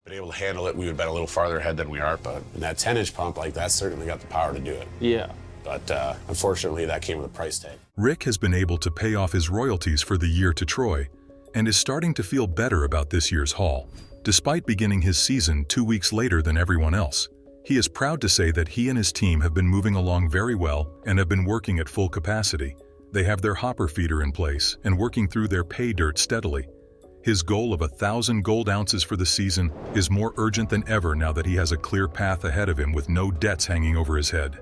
been able to handle it, we would have been a little farther ahead than we are, but in that 10-inch pump, like, that's certainly got the power to do it. Yeah. But unfortunately, that came with a price tag. Rick has been able to pay off his royalties for the year to Troy and is starting to feel better about this year's haul. Despite beginning his season 2 weeks later than everyone else, he is proud to say that he and his team have been moving along very well and have been working at full capacity. They have their hopper feeder in place and working through their pay dirt steadily. His goal of 1,000 gold ounces for the season is more urgent than ever now that he has a clear path ahead of him with no debts hanging over his head.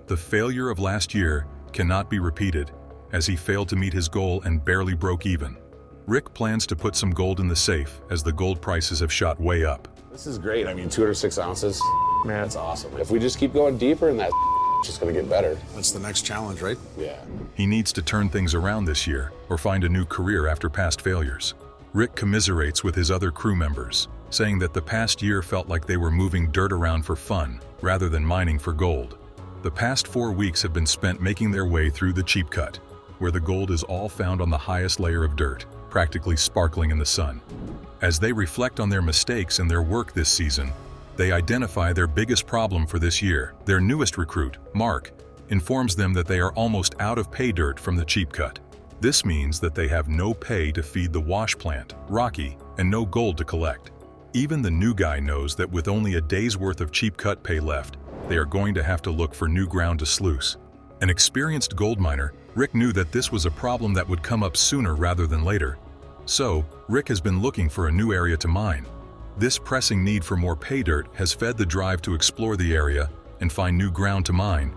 The failure of last year cannot be repeated, as he failed to meet his goal and barely broke even. Rick plans to put some gold in the safe as the gold prices have shot way up. This is great. I mean, 206 ounces, Man, that's awesome. If we just keep going deeper, and that's just going to get better. That's the next challenge, right? Yeah. He needs to turn things around this year or find a new career after past failures. Rick commiserates with his other crew members, saying that the past year felt like they were moving dirt around for fun rather than mining for gold. The past 4 weeks have been spent making their way through the cheap cut, where the gold is all found on the highest layer of dirt, practically sparkling in the sun. As they reflect on their mistakes and their work this season, they identify their biggest problem for this year. Their newest recruit, Mark, informs them that they are almost out of pay dirt from the cheap cut. This means that they have no pay to feed the wash plant, Rocky, and no gold to collect. Even the new guy knows that with only a day's worth of cheap cut pay left, they are going to have to look for new ground to sluice. An experienced gold miner, Rick knew that this was a problem that would come up sooner rather than later. So, Rick has been looking for a new area to mine. This pressing need for more pay dirt has fed the drive to explore the area and find new ground to mine.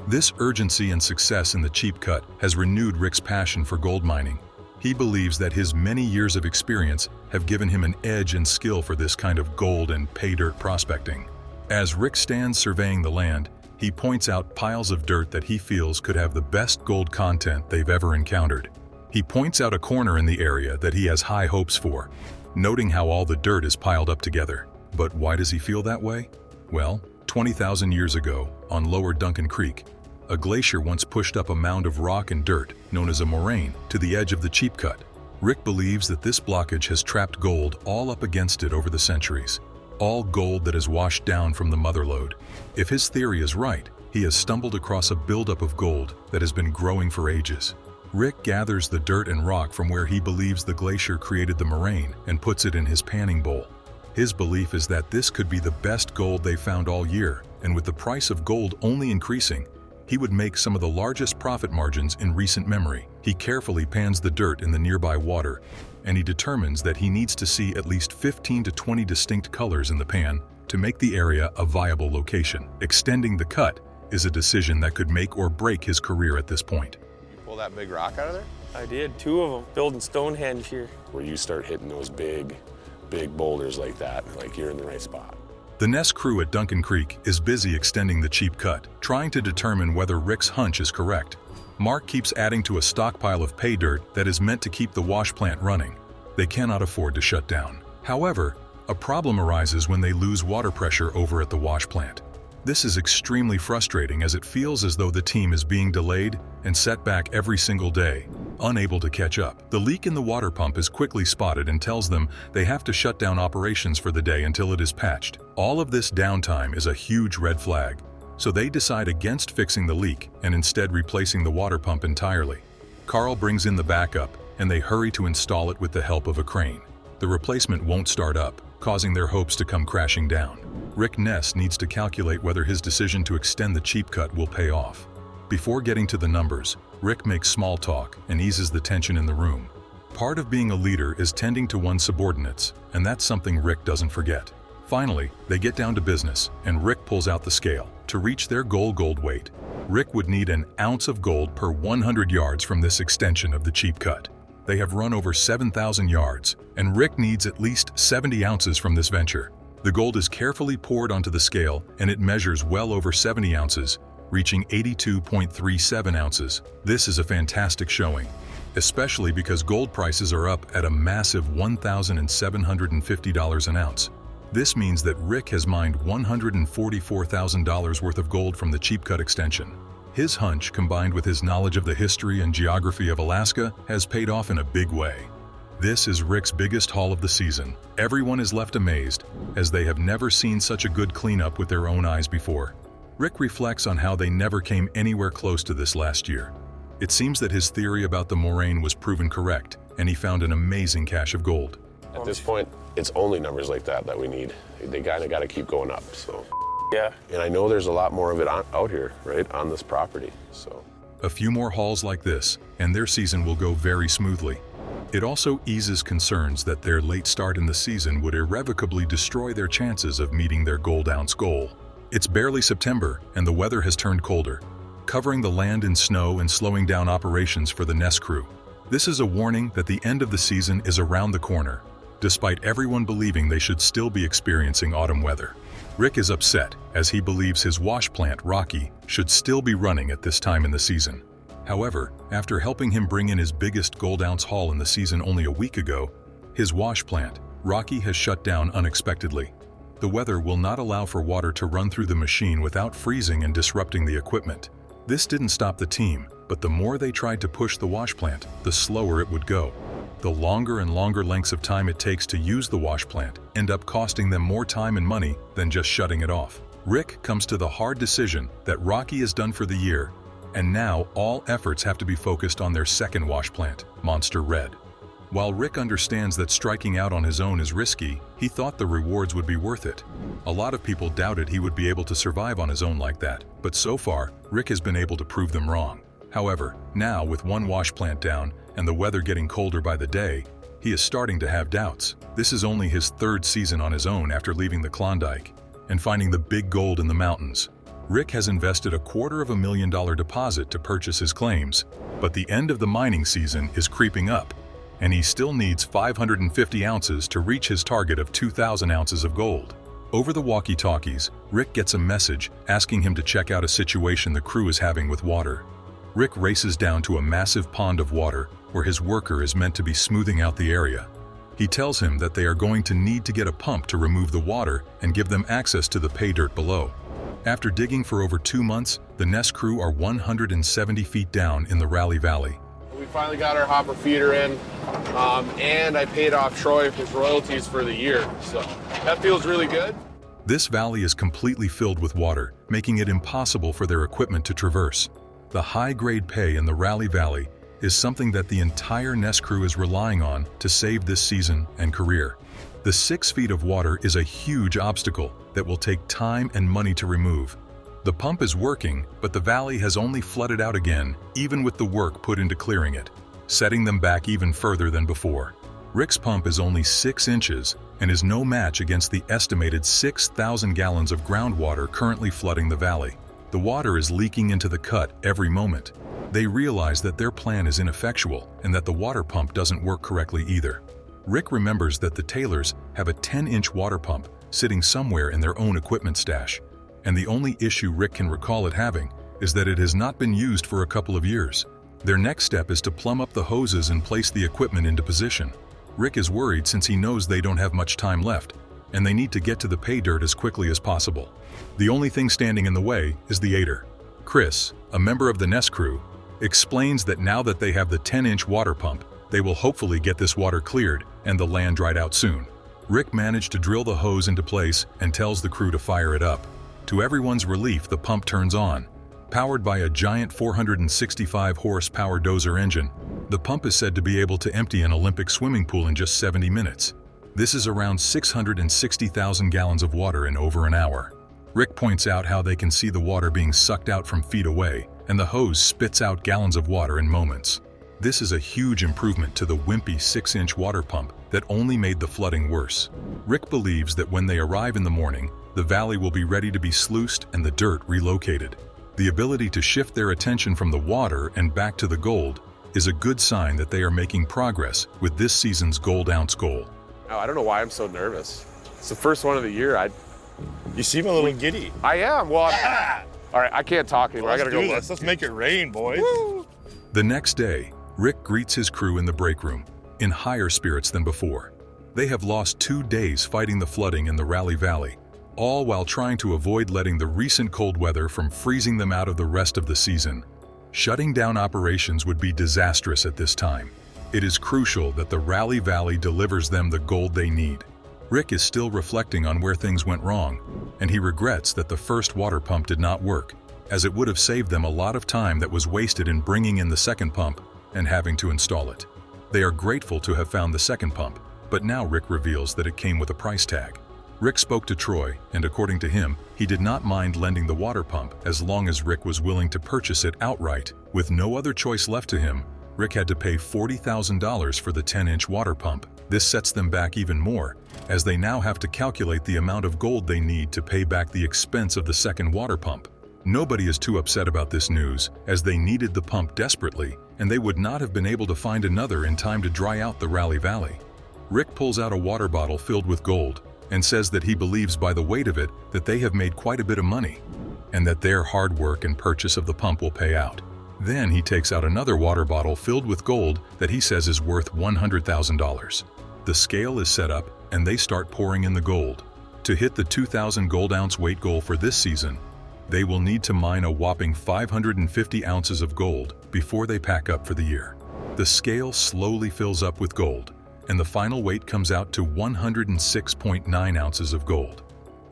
This urgency and success in the cheap cut has renewed Rick's passion for gold mining. He believes that his many years of experience have given him an edge and skill for this kind of gold and pay dirt prospecting. As Rick stands surveying the land, he points out piles of dirt that he feels could have the best gold content they've ever encountered. He points out a corner in the area that he has high hopes for, noting how all the dirt is piled up together. But why does he feel that way? Well, 20,000 years ago, on Lower Duncan Creek, a glacier once pushed up a mound of rock and dirt, known as a moraine, to the edge of the cheap cut. Rick believes that this blockage has trapped gold all up against it over the centuries. All gold that has washed down from the mother lode. If his theory is right, he has stumbled across a buildup of gold that has been growing for ages. Rick gathers the dirt and rock from where he believes the glacier created the moraine and puts it in his panning bowl. His belief is that this could be the best gold they found all year, and with the price of gold only increasing, he would make some of the largest profit margins in recent memory. He carefully pans the dirt in the nearby water, and he determines that he needs to see at least 15 to 20 distinct colors in the pan to make the area a viable location. Extending the cut is a decision that could make or break his career at this point. You pull that big rock out of there? I did, 2 of them, building Stonehenge here. Where you start hitting those big boulders like that, like you're in the right spot. The Ness crew at Duncan Creek is busy extending the cheap cut, trying to determine whether Rick's hunch is correct. Mark keeps adding to a stockpile of pay dirt that is meant to keep the wash plant running. They cannot afford to shut down. However, a problem arises when they lose water pressure over at the wash plant. This is extremely frustrating as it feels as though the team is being delayed and set back every single day, unable to catch up. The leak in the water pump is quickly spotted and tells them they have to shut down operations for the day until it is patched. All of this downtime is a huge red flag, so they decide against fixing the leak and instead replacing the water pump entirely. Carl brings in the backup and they hurry to install it with the help of a crane. The replacement won't start up, causing their hopes to come crashing down. Rick Ness needs to calculate whether his decision to extend the cheap cut will pay off. Before getting to the numbers, Rick makes small talk and eases the tension in the room. Part of being a leader is tending to one's subordinates, and that's something Rick doesn't forget. Finally, they get down to business, and Rick pulls out the scale. To reach their gold weight, Rick would need an ounce of gold per 100 yards from this extension of the cheap cut. They have run over 7,000 yards, and Rick needs at least 70 ounces from this venture. The gold is carefully poured onto the scale, and it measures well over 70 ounces, reaching 82.37 ounces. This is a fantastic showing, especially because gold prices are up at a massive $1,750 an ounce. This means that Rick has mined $144,000 worth of gold from the cheap cut extension. His hunch, combined with his knowledge of the history and geography of Alaska, has paid off in a big way. This is Rick's biggest haul of the season. Everyone is left amazed, as they have never seen such a good cleanup with their own eyes before. Rick reflects on how they never came anywhere close to this last year. It seems that his theory about the moraine was proven correct, and he found an amazing cache of gold. At this point, it's only numbers like that we need. They kind of got to keep going up, so. Yeah. And I know there's a lot more of it out here, right, on this property, so. A few more hauls like this, and their season will go very smoothly. It also eases concerns that their late start in the season would irrevocably destroy their chances of meeting their gold ounce goal. It's barely September, and the weather has turned colder, covering the land in snow and slowing down operations for the Ness crew. This is a warning that the end of the season is around the corner, despite everyone believing they should still be experiencing autumn weather. Rick is upset, as he believes his wash plant, Rocky, should still be running at this time in the season. However, after helping him bring in his biggest gold ounce haul in the season only a week ago, his wash plant, Rocky, has shut down unexpectedly. The weather will not allow for water to run through the machine without freezing and disrupting the equipment. This didn't stop the team, but the more they tried to push the wash plant, the slower it would go. The longer and longer lengths of time it takes to use the wash plant end up costing them more time and money than just shutting it off. Rick comes to the hard decision that Rocky is done for the year, and now all efforts have to be focused on their second wash plant, Monster Red. While Rick understands that striking out on his own is risky, he thought the rewards would be worth it. A lot of people doubted he would be able to survive on his own like that, but so far, Rick has been able to prove them wrong. However, now with one wash plant down and the weather getting colder by the day, he is starting to have doubts. This is only his third season on his own after leaving the Klondike and finding the big gold in the mountains. Rick has invested a $250,000 deposit to purchase his claims, but the end of the mining season is creeping up, and he still needs 550 ounces to reach his target of 2,000 ounces of gold. Over the walkie-talkies, Rick gets a message asking him to check out a situation the crew is having with water. Rick races down to a massive pond of water where his worker is meant to be smoothing out the area. He tells him that they are going to need to get a pump to remove the water and give them access to the pay dirt below. After digging for over 2 months, the Ness crew are 170 feet down in the Raleigh Valley. We finally got our hopper feeder in, and I paid off Troy his royalties for the year, so that feels really good. This valley is completely filled with water, making it impossible for their equipment to traverse. The high-grade pay in the Raleigh Valley is something that the entire Ness crew is relying on to save this season and career. The 6 feet of water is a huge obstacle that will take time and money to remove. The pump is working, but the valley has only flooded out again, even with the work put into clearing it, setting them back even further than before. Rick's pump is only 6 inches and is no match against the estimated 6,000 gallons of groundwater currently flooding the valley. The water is leaking into the cut every moment. They realize that their plan is ineffectual and that the water pump doesn't work correctly either. Rick remembers that the Taylors have a 10-inch water pump sitting somewhere in their own equipment stash, and the only issue Rick can recall it having is that it has not been used for a couple of years. Their next step is to plumb up the hoses and place the equipment into position. Rick is worried since he knows they don't have much time left, and they need to get to the pay dirt as quickly as possible. The only thing standing in the way is the aider. Chris, a member of the Ness crew, explains that now that they have the 10-inch water pump, they will hopefully get this water cleared and the land dried out soon. Rick managed to drill the hose into place and tells the crew to fire it up. To everyone's relief, the pump turns on. Powered by a giant 465 horsepower dozer engine, the pump is said to be able to empty an Olympic swimming pool in just 70 minutes. This is around 660,000 gallons of water in over an hour. Rick points out how they can see the water being sucked out from feet away, and the hose spits out gallons of water in moments. This is a huge improvement to the wimpy 6-inch water pump that only made the flooding worse. Rick believes that when they arrive in the morning, the valley will be ready to be sluiced and the dirt relocated. The ability to shift their attention from the water and back to the gold is a good sign that they are making progress with this season's gold ounce goal. Oh, I don't know why I'm so nervous. It's the first one of the year. You seem a little giddy. I am. Well, all right, I can't talk anymore. I gotta go. Let's make it rain, boys. Woo! The next day, Rick greets his crew in the break room, in higher spirits than before. They have lost 2 days fighting the flooding in the Raleigh Valley, all while trying to avoid letting the recent cold weather from freezing them out of the rest of the season. Shutting down operations would be disastrous at this time. It is crucial that the Rally Valley delivers them the gold they need. Rick is still reflecting on where things went wrong, and he regrets that the first water pump did not work, as it would have saved them a lot of time that was wasted in bringing in the second pump and having to install it. They are grateful to have found the second pump, but now Rick reveals that it came with a price tag. Rick spoke to Troy, and according to him, he did not mind lending the water pump as long as Rick was willing to purchase it outright. With no other choice left to him, Rick had to pay $40,000 for the 10-inch water pump. This sets them back even more, as they now have to calculate the amount of gold they need to pay back the expense of the second water pump. Nobody is too upset about this news, as they needed the pump desperately, and they would not have been able to find another in time to dry out the Rally Valley. Rick pulls out a water bottle filled with gold, and says that he believes by the weight of it that they have made quite a bit of money, and that their hard work and purchase of the pump will pay out. Then he takes out another water bottle filled with gold that he says is worth $100,000. The scale is set up, and they start pouring in the gold. To hit the 2,000 gold ounce weight goal for this season, they will need to mine a whopping 550 ounces of gold before they pack up for the year. The scale slowly fills up with gold, and the final weight comes out to 106.9 ounces of gold.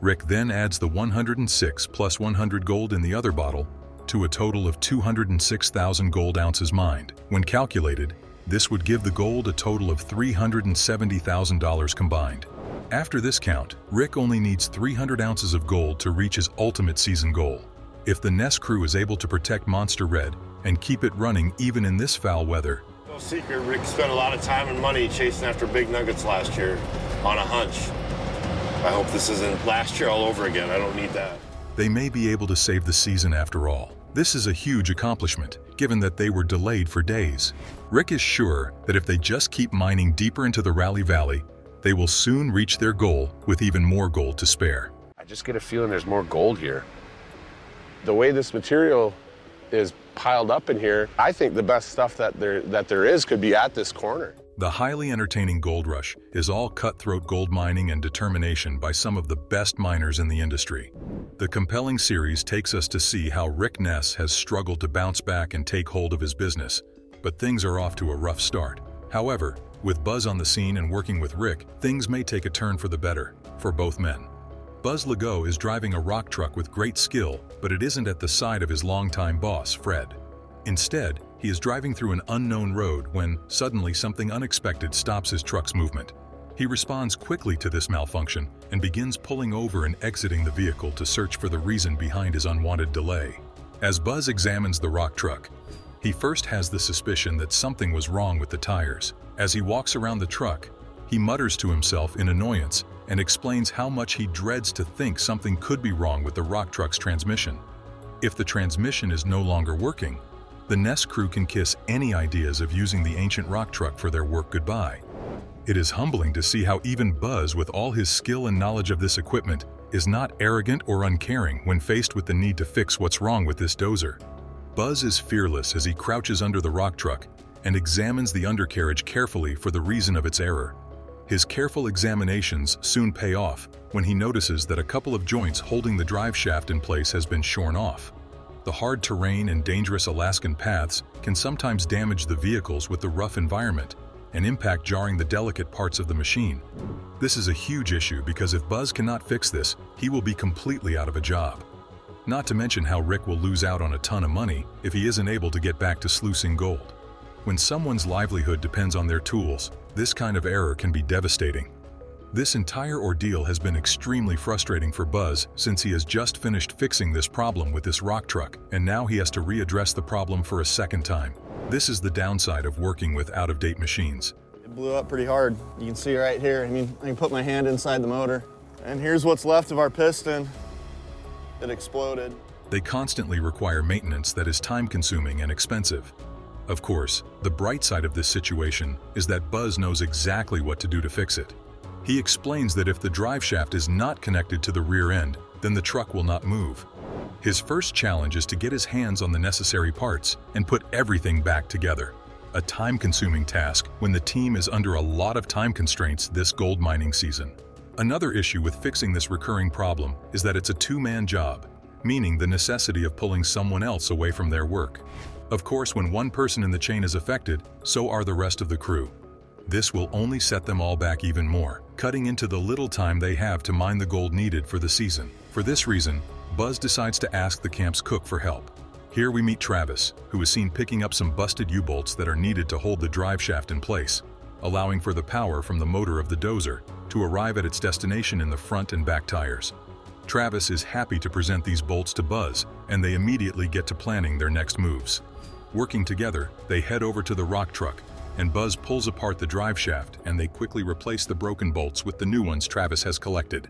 Rick then adds the 106 plus 100 gold in the other bottle to a total of 206,000 gold ounces mined. When calculated, this would give the gold a total of $370,000 combined. After this count, Rick only needs 300 ounces of gold to reach his ultimate season goal. If the Ness crew is able to protect Monster Red and keep it running even in this foul weather, No secret, Rick spent a lot of time and money chasing after big nuggets last year on a hunch. I hope this isn't last year all over again. I don't need that. they may be able to save the season after all. This is a huge accomplishment, given that they were delayed for days. Rick is sure that if they just keep mining deeper into the Rally Valley, they will soon reach their goal with even more gold to spare. I just get a feeling there's more gold here. The way this material is piled up in here, I think the best stuff that there is could be at this corner. The highly entertaining gold rush is all cutthroat gold mining and determination by some of the best miners in the industry. The compelling series takes us to see how Rick Ness has struggled to bounce back and take hold of his business, but things are off to a rough start. However, with Buzz on the scene and working with Rick, things may take a turn for the better for both men. Buzz Legault is driving a rock truck with great skill, but it isn't at the side of his longtime boss, Fred. Instead, he is driving through an unknown road when suddenly something unexpected stops his truck's movement. He responds quickly to this malfunction and begins pulling over and exiting the vehicle to search for the reason behind his unwanted delay. As Buzz examines the rock truck, he first has the suspicion that something was wrong with the tires. As he walks around the truck, he mutters to himself in annoyance and explains how much he dreads to think something could be wrong with the rock truck's transmission. If the transmission is no longer working, the Ness crew can kiss any ideas of using the ancient rock truck for their work goodbye. It is humbling to see how even Buzz, with all his skill and knowledge of this equipment, is not arrogant or uncaring when faced with the need to fix what's wrong with this dozer. Buzz is fearless as he crouches under the rock truck and examines the undercarriage carefully for the reason of its error. His careful examinations soon pay off when he notices that a couple of joints holding the drive shaft in place has been shorn off. The hard terrain and dangerous Alaskan paths can sometimes damage the vehicles with the rough environment and impact jarring the delicate parts of the machine. This is a huge issue because if Buzz cannot fix this, he will be completely out of a job. Not to mention how Rick will lose out on a ton of money if he isn't able to get back to sluicing gold. When someone's livelihood depends on their tools, this kind of error can be devastating. This entire ordeal has been extremely frustrating for Buzz since he has just finished fixing this problem with this rock truck, and now he has to readdress the problem for a second time. This is the downside of working with out-of-date machines. It blew up pretty hard. You can see right here. I can put my hand inside the motor. And here's what's left of our piston. It exploded. They constantly require maintenance that is time-consuming and expensive. Of course, the bright side of this situation is that Buzz knows exactly what to do to fix it. He explains that if the drive shaft is not connected to the rear end, then the truck will not move. His first challenge is to get his hands on the necessary parts and put everything back together. A time-consuming task when the team is under a lot of time constraints this gold mining season. Another issue with fixing this recurring problem is that it's a two-man job, meaning the necessity of pulling someone else away from their work. Of course, when one person in the chain is affected, so are the rest of the crew. This will only set them all back even more, cutting into the little time they have to mine the gold needed for the season. For this reason, Buzz decides to ask the camp's cook for help. Here we meet Travis, who is seen picking up some busted U-bolts that are needed to hold the drive shaft in place, allowing for the power from the motor of the dozer to arrive at its destination in the front and back tires. Travis is happy to present these bolts to Buzz, and they immediately get to planning their next moves. Working together, they head over to the rock truck, and Buzz pulls apart the drive shaft, and they quickly replace the broken bolts with the new ones Travis has collected.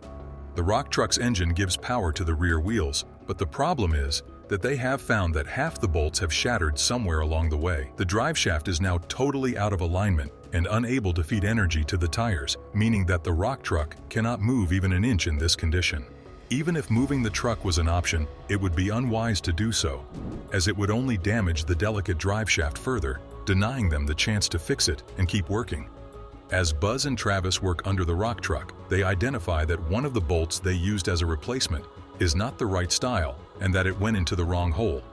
The rock truck's engine gives power to the rear wheels, but the problem is that they have found that half the bolts have shattered somewhere along the way. The drive shaft is now totally out of alignment and unable to feed energy to the tires, meaning that the rock truck cannot move even an inch in this condition. Even if moving the truck was an option, it would be unwise to do so, as it would only damage the delicate drive shaft further, denying them the chance to fix it and keep working. As Buzz and Travis work under the rock truck, they identify that one of the bolts they used as a replacement is not the right style and that it went into the wrong hole.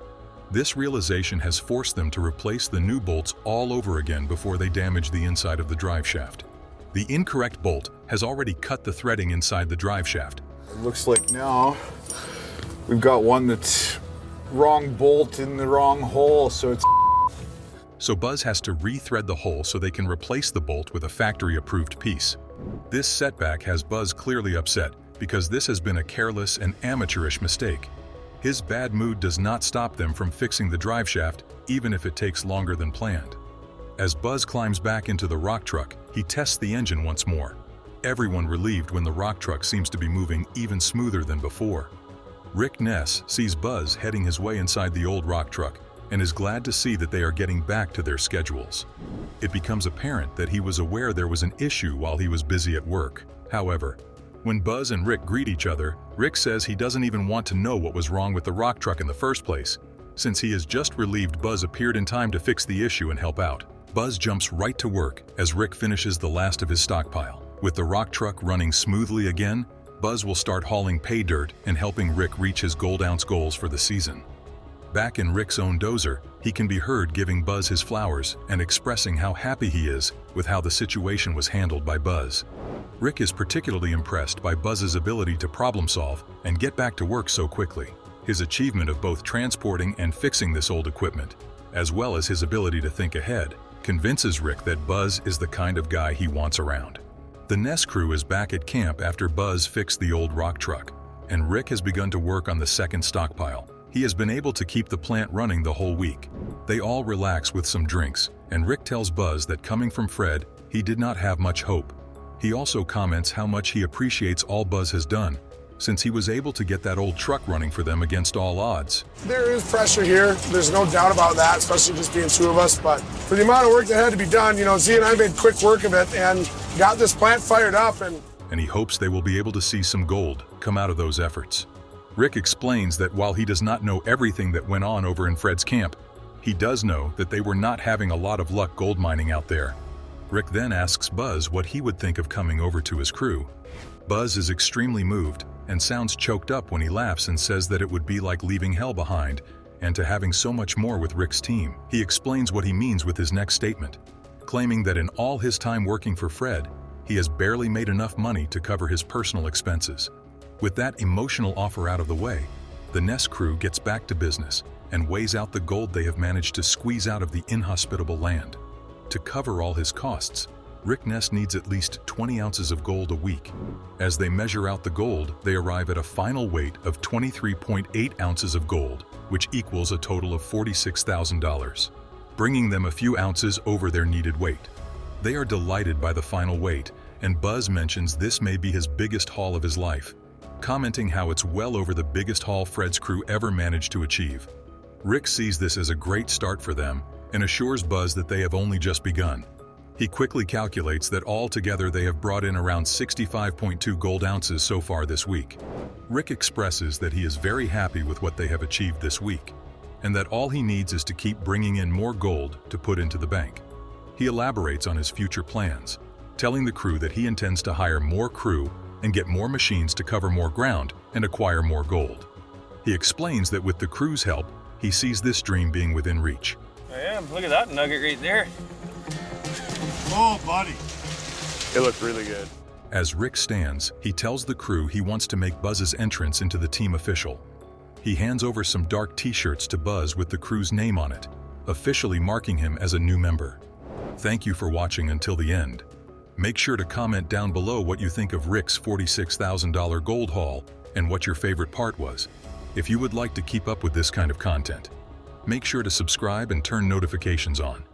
This realization has forced them to replace the new bolts all over again before they damage the inside of the drive shaft. The incorrect bolt has already cut the threading inside the drive shaft. It looks like now we've got one that's wrong bolt in the wrong hole, so Buzz has to re-thread the hole so they can replace the bolt with a factory-approved piece. This setback has Buzz clearly upset because this has been a careless and amateurish mistake. His bad mood does not stop them from fixing the drive shaft, even if it takes longer than planned. As Buzz climbs back into the rock truck, he tests the engine once more. Everyone relieved when the rock truck seems to be moving even smoother than before. Ness sees Buzz heading his way inside the old rock truck and is glad to see that they are getting back to their schedules. It becomes apparent that he was aware there was an issue while he was busy at work. However, when Buzz and Rick greet each other, Rick says he doesn't even want to know what was wrong with the rock truck in the first place, since he is just relieved Buzz appeared in time to fix the issue and help out. Buzz jumps right to work as Rick finishes the last of his stockpile. With the rock truck running smoothly again, Buzz will start hauling pay dirt and helping Rick reach his gold ounce goals for the season. Back in Rick's own dozer, he can be heard giving Buzz his flowers and expressing how happy he is with how the situation was handled by Buzz. Rick is particularly impressed by Buzz's ability to problem solve and get back to work so quickly. His achievement of both transporting and fixing this old equipment, as well as his ability to think ahead, convinces Rick that Buzz is the kind of guy he wants around. The Ness crew is back at camp after Buzz fixed the old rock truck, and Rick has begun to work on the second stockpile. He has been able to keep the plant running the whole week. They all relax with some drinks, and Rick tells Buzz that coming from Fred, he did not have much hope. He also comments how much he appreciates all Buzz has done, since he was able to get that old truck running for them against all odds. There is pressure here. There's no doubt about that, especially just being two of us. But for the amount of work that had to be done, Z and I made quick work of it and got this plant fired up. And he hopes they will be able to see some gold come out of those efforts. Rick explains that while he does not know everything that went on over in Fred's camp, he does know that they were not having a lot of luck gold mining out there. Rick then asks Buzz what he would think of coming over to his crew. Buzz is extremely moved and sounds choked up when he laughs and says that it would be like leaving hell behind and to having so much more with Rick's team. He explains what he means with his next statement, claiming that in all his time working for Fred, he has barely made enough money to cover his personal expenses. With that emotional offer out of the way, the Ness crew gets back to business and weighs out the gold they have managed to squeeze out of the inhospitable land. To cover all his costs, Ness needs at least 20 ounces of gold a week. As they measure out the gold, they arrive at a final weight of 23.8 ounces of gold, which equals a total of $46,000, bringing them a few ounces over their needed weight. They are delighted by the final weight, and Buzz mentions this may be his biggest haul of his life, commenting how it's well over the biggest haul Fred's crew ever managed to achieve. Rick sees this as a great start for them and assures Buzz that they have only just begun. He quickly calculates that altogether they have brought in around 65.2 gold ounces so far this week. Rick expresses that he is very happy with what they have achieved this week, and that all he needs is to keep bringing in more gold to put into the bank. He elaborates on his future plans, telling the crew that he intends to hire more crew and get more machines to cover more ground and acquire more gold. He explains that with the crew's help, He sees this dream being within reach. I am. Look at that nugget right there. Oh, buddy. It looked really good. As Rick stands, he tells the crew he wants to make Buzz's entrance into the team official. He hands over some dark t-shirts to Buzz with the crew's name on it, officially marking him as a new member. Thank you for watching until the end. Make sure to comment down below what you think of Rick's $46,000 gold haul and what your favorite part was. If you would like to keep up with this kind of content, make sure to subscribe and turn notifications on.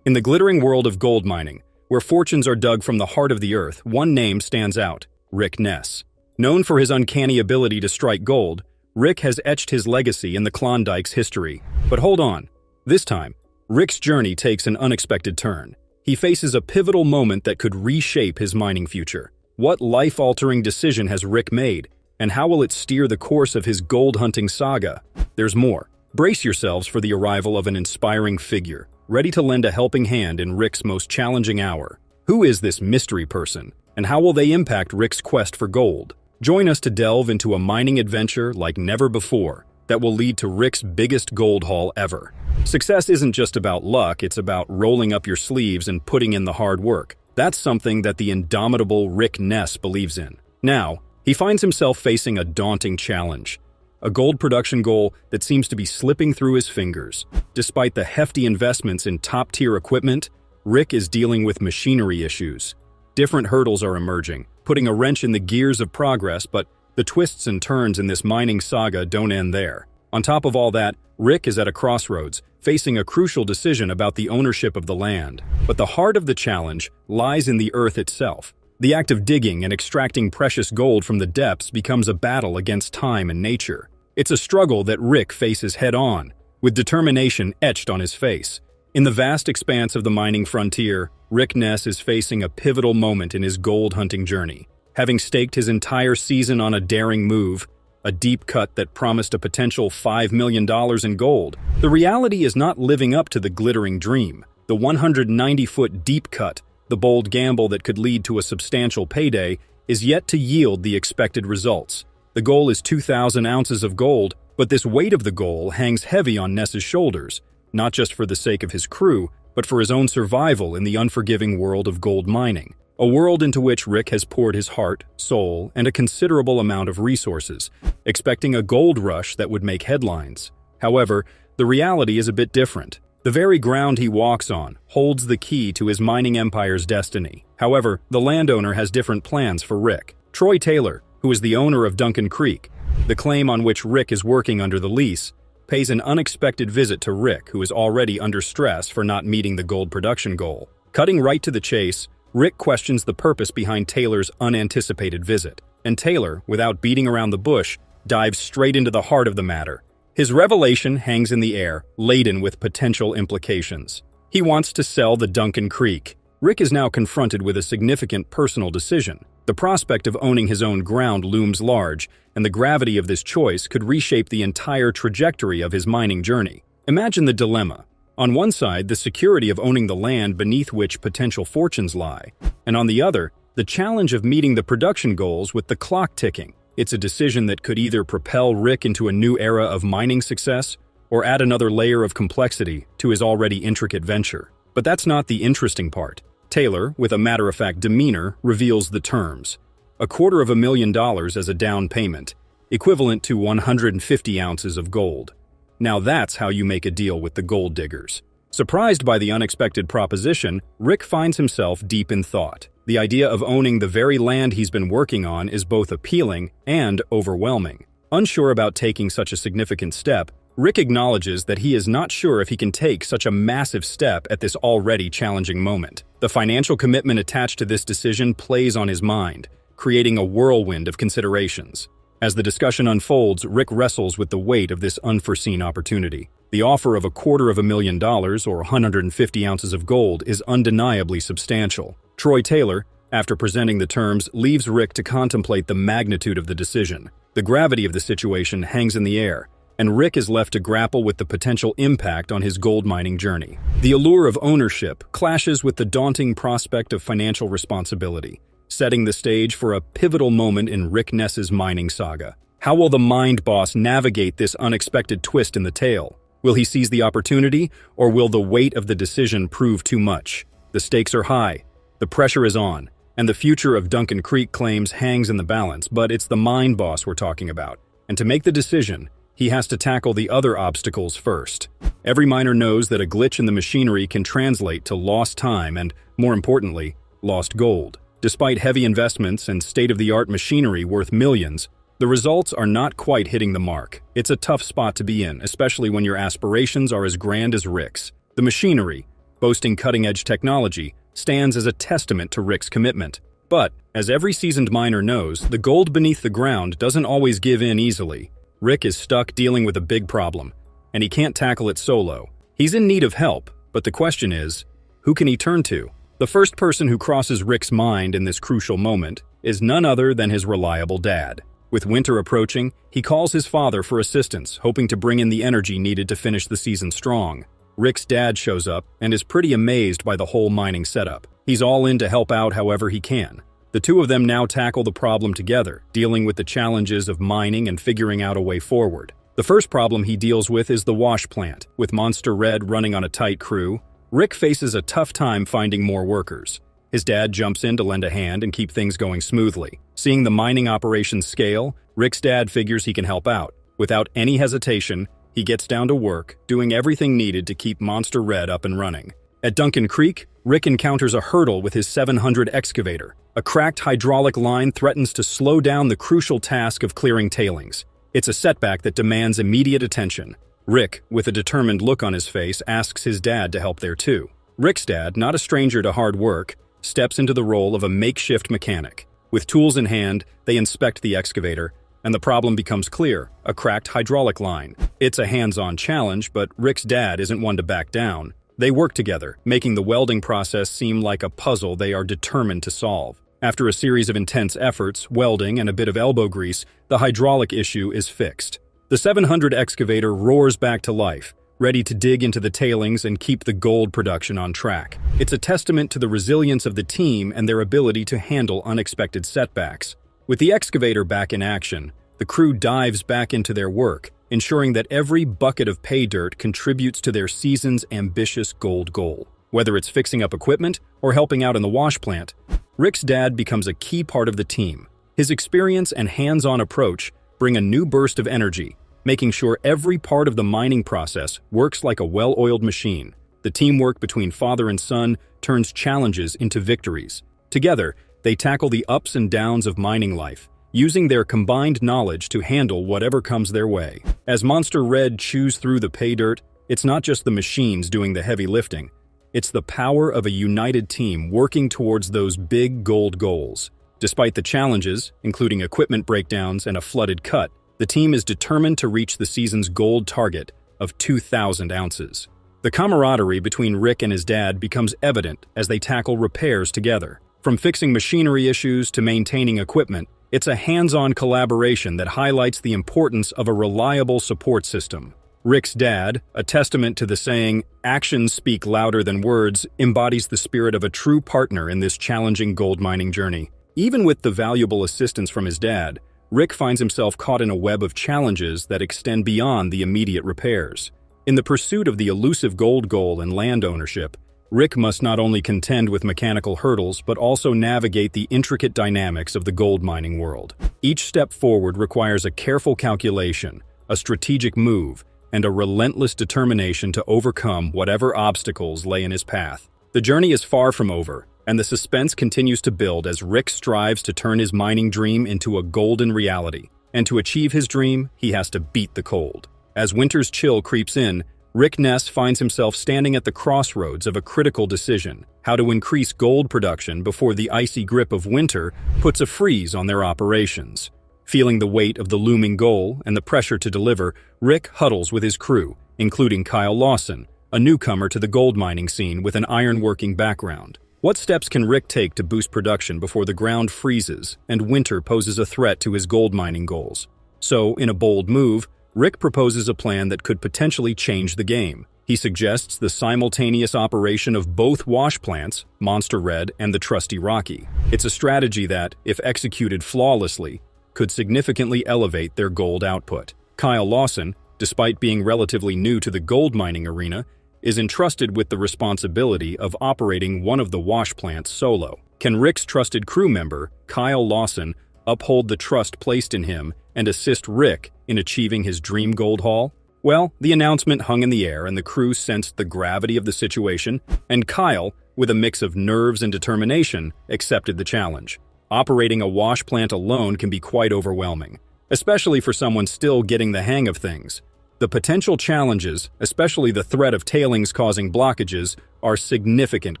In the glittering world of gold mining, where fortunes are dug from the heart of the earth, one name stands out: Rick Ness. Known for his uncanny ability to strike gold, Rick has etched his legacy in the Klondike's history. But hold on. This time, Rick's journey takes an unexpected turn. He faces a pivotal moment that could reshape his mining future. What life-altering decision has Rick made, and how will it steer the course of his gold-hunting saga? There's more. Brace yourselves for the arrival of an inspiring figure, ready to lend a helping hand in Rick's most challenging hour. Who is this mystery person, and how will they impact Rick's quest for gold? Join us to delve into a mining adventure like never before that will lead to Rick's biggest gold haul ever. Success isn't just about luck, it's about rolling up your sleeves and putting in the hard work. That's something that the indomitable Rick Ness believes in. Now, he finds himself facing a daunting challenge. A gold production goal that seems to be slipping through his fingers. Despite the hefty investments in top-tier equipment, Rick is dealing with machinery issues. Different hurdles are emerging, putting a wrench in the gears of progress, but the twists and turns in this mining saga don't end there. On top of all that, Rick is at a crossroads, facing a crucial decision about the ownership of the land. But the heart of the challenge lies in the earth itself. The act of digging and extracting precious gold from the depths becomes a battle against time and nature. It's a struggle that Rick faces head-on, with determination etched on his face. In the vast expanse of the mining frontier, Rick Ness is facing a pivotal moment in his gold-hunting journey. Having staked his entire season on a daring move, a deep cut that promised a potential $5 million in gold, the reality is not living up to the glittering dream. The 190-foot deep cut, the bold gamble that could lead to a substantial payday, is yet to yield the expected results. The goal is 2,000 ounces of gold, but this weight of the goal hangs heavy on Ness's shoulders, not just for the sake of his crew, but for his own survival in the unforgiving world of gold mining. A world into which Rick has poured his heart, soul, and a considerable amount of resources, expecting a gold rush that would make headlines. However, the reality is a bit different. The very ground he walks on holds the key to his mining empire's destiny. However, the landowner has different plans for Rick. Troy Taylor, who is the owner of Duncan Creek, the claim on which Rick is working under the lease, pays an unexpected visit to Rick, who is already under stress for not meeting the gold production goal. Cutting right to the chase, Rick questions the purpose behind Taylor's unanticipated visit, and Taylor, without beating around the bush, dives straight into the heart of the matter. His revelation hangs in the air, laden with potential implications. He wants to sell the Duncan Creek. Rick is now confronted with a significant personal decision. The prospect of owning his own ground looms large, and the gravity of this choice could reshape the entire trajectory of his mining journey. Imagine the dilemma. On one side, the security of owning the land beneath which potential fortunes lie, and on the other, the challenge of meeting the production goals with the clock ticking. It's a decision that could either propel Rick into a new era of mining success or add another layer of complexity to his already intricate venture. But that's not the interesting part. Taylor, with a matter-of-fact demeanor, reveals the terms. $250,000 as a down payment, equivalent to 150 ounces of gold. Now that's how you make a deal with the gold diggers. Surprised by the unexpected proposition, Rick finds himself deep in thought. The idea of owning the very land he's been working on is both appealing and overwhelming. Unsure about taking such a significant step, Rick acknowledges that he is not sure if he can take such a massive step at this already challenging moment. The financial commitment attached to this decision plays on his mind, creating a whirlwind of considerations. As the discussion unfolds, Rick wrestles with the weight of this unforeseen opportunity. The offer of $250,000 or 150 ounces of gold is undeniably substantial. Troy Taylor, after presenting the terms, leaves Rick to contemplate the magnitude of the decision. The gravity of the situation hangs in the air, and Rick is left to grapple with the potential impact on his gold mining journey. The allure of ownership clashes with the daunting prospect of financial responsibility, setting the stage for a pivotal moment in Rick Ness's mining saga. How will the mind boss navigate this unexpected twist in the tale? Will he seize the opportunity, or will the weight of the decision prove too much? The stakes are high, the pressure is on, and the future of Duncan Creek claims hangs in the balance, but it's the mine boss we're talking about. And to make the decision, he has to tackle the other obstacles first. Every miner knows that a glitch in the machinery can translate to lost time and, more importantly, lost gold. Despite heavy investments and state-of-the-art machinery worth millions, the results are not quite hitting the mark. It's a tough spot to be in, especially when your aspirations are as grand as Rick's. The machinery, boasting cutting-edge technology, stands as a testament to Rick's commitment. But, as every seasoned miner knows, the gold beneath the ground doesn't always give in easily. Rick is stuck dealing with a big problem, and he can't tackle it solo. He's in need of help, but the question is, who can he turn to? The first person who crosses Rick's mind in this crucial moment is none other than his reliable dad. With winter approaching, he calls his father for assistance, hoping to bring in the energy needed to finish the season strong. Rick's dad shows up and is pretty amazed by the whole mining setup. He's all in to help out however he can. The two of them now tackle the problem together, dealing with the challenges of mining and figuring out a way forward. The first problem he deals with is the wash plant. With Monster Red running on a tight crew, Rick faces a tough time finding more workers. His dad jumps in to lend a hand and keep things going smoothly. Seeing the mining operations scale, Rick's dad figures he can help out. Without any hesitation, he gets down to work, doing everything needed to keep Monster Red up and running. At Duncan Creek, Rick encounters a hurdle with his 700 excavator. A cracked hydraulic line threatens to slow down the crucial task of clearing tailings. It's a setback that demands immediate attention. Rick, with a determined look on his face, asks his dad to help there too. Rick's dad, not a stranger to hard work, steps into the role of a makeshift mechanic. With tools in hand, they inspect the excavator, and the problem becomes clear: a cracked hydraulic line. It's a hands-on challenge, but Rick's dad isn't one to back down. They work together, making the welding process seem like a puzzle they are determined to solve. After a series of intense efforts, welding, and a bit of elbow grease, the hydraulic issue is fixed. The 700 excavator roars back to life, ready to dig into the tailings and keep the gold production on track. It's a testament to the resilience of the team and their ability to handle unexpected setbacks. With the excavator back in action, the crew dives back into their work, ensuring that every bucket of pay dirt contributes to their season's ambitious gold goal. Whether it's fixing up equipment or helping out in the wash plant, Rick's dad becomes a key part of the team. His experience and hands-on approach bring a new burst of energy, making sure every part of the mining process works like a well-oiled machine. The teamwork between father and son turns challenges into victories. Together, they tackle the ups and downs of mining life, using their combined knowledge to handle whatever comes their way. As Monster Red chews through the pay dirt, it's not just the machines doing the heavy lifting. It's the power of a united team working towards those big gold goals. Despite the challenges, including equipment breakdowns and a flooded cut, the team is determined to reach the season's gold target of 2,000 ounces. The camaraderie between Rick and his dad becomes evident as they tackle repairs together. From fixing machinery issues to maintaining equipment, it's a hands-on collaboration that highlights the importance of a reliable support system. Rick's dad, a testament to the saying, "Actions speak louder than words," embodies the spirit of a true partner in this challenging gold mining journey. Even with the valuable assistance from his dad, Rick finds himself caught in a web of challenges that extend beyond the immediate repairs. In the pursuit of the elusive gold goal and land ownership, Rick must not only contend with mechanical hurdles but also navigate the intricate dynamics of the gold mining world. Each step forward requires a careful calculation, a strategic move, and a relentless determination to overcome whatever obstacles lay in his path. The journey is far from over, and the suspense continues to build as Rick strives to turn his mining dream into a golden reality. And to achieve his dream, he has to beat the cold. As winter's chill creeps in, Rick Ness finds himself standing at the crossroads of a critical decision: how to increase gold production before the icy grip of winter puts a freeze on their operations. Feeling the weight of the looming goal and the pressure to deliver, Rick huddles with his crew, including Kyle Lawson, a newcomer to the gold mining scene with an ironworking background. What steps can Rick take to boost production before the ground freezes and winter poses a threat to his gold mining goals? So, in a bold move, Rick proposes a plan that could potentially change the game. He suggests the simultaneous operation of both wash plants, Monster Red and the trusty Rocky. It's a strategy that, if executed flawlessly, could significantly elevate their gold output. Kyle Lawson, despite being relatively new to the gold mining arena, is entrusted with the responsibility of operating one of the wash plants solo. Can Rick's trusted crew member, Kyle Lawson, uphold the trust placed in him and assist Rick in achieving his dream gold haul? Well, the announcement hung in the air and the crew sensed the gravity of the situation, and Kyle, with a mix of nerves and determination, accepted the challenge. Operating a wash plant alone can be quite overwhelming, especially for someone still getting the hang of things. The potential challenges, especially the threat of tailings causing blockages, are significant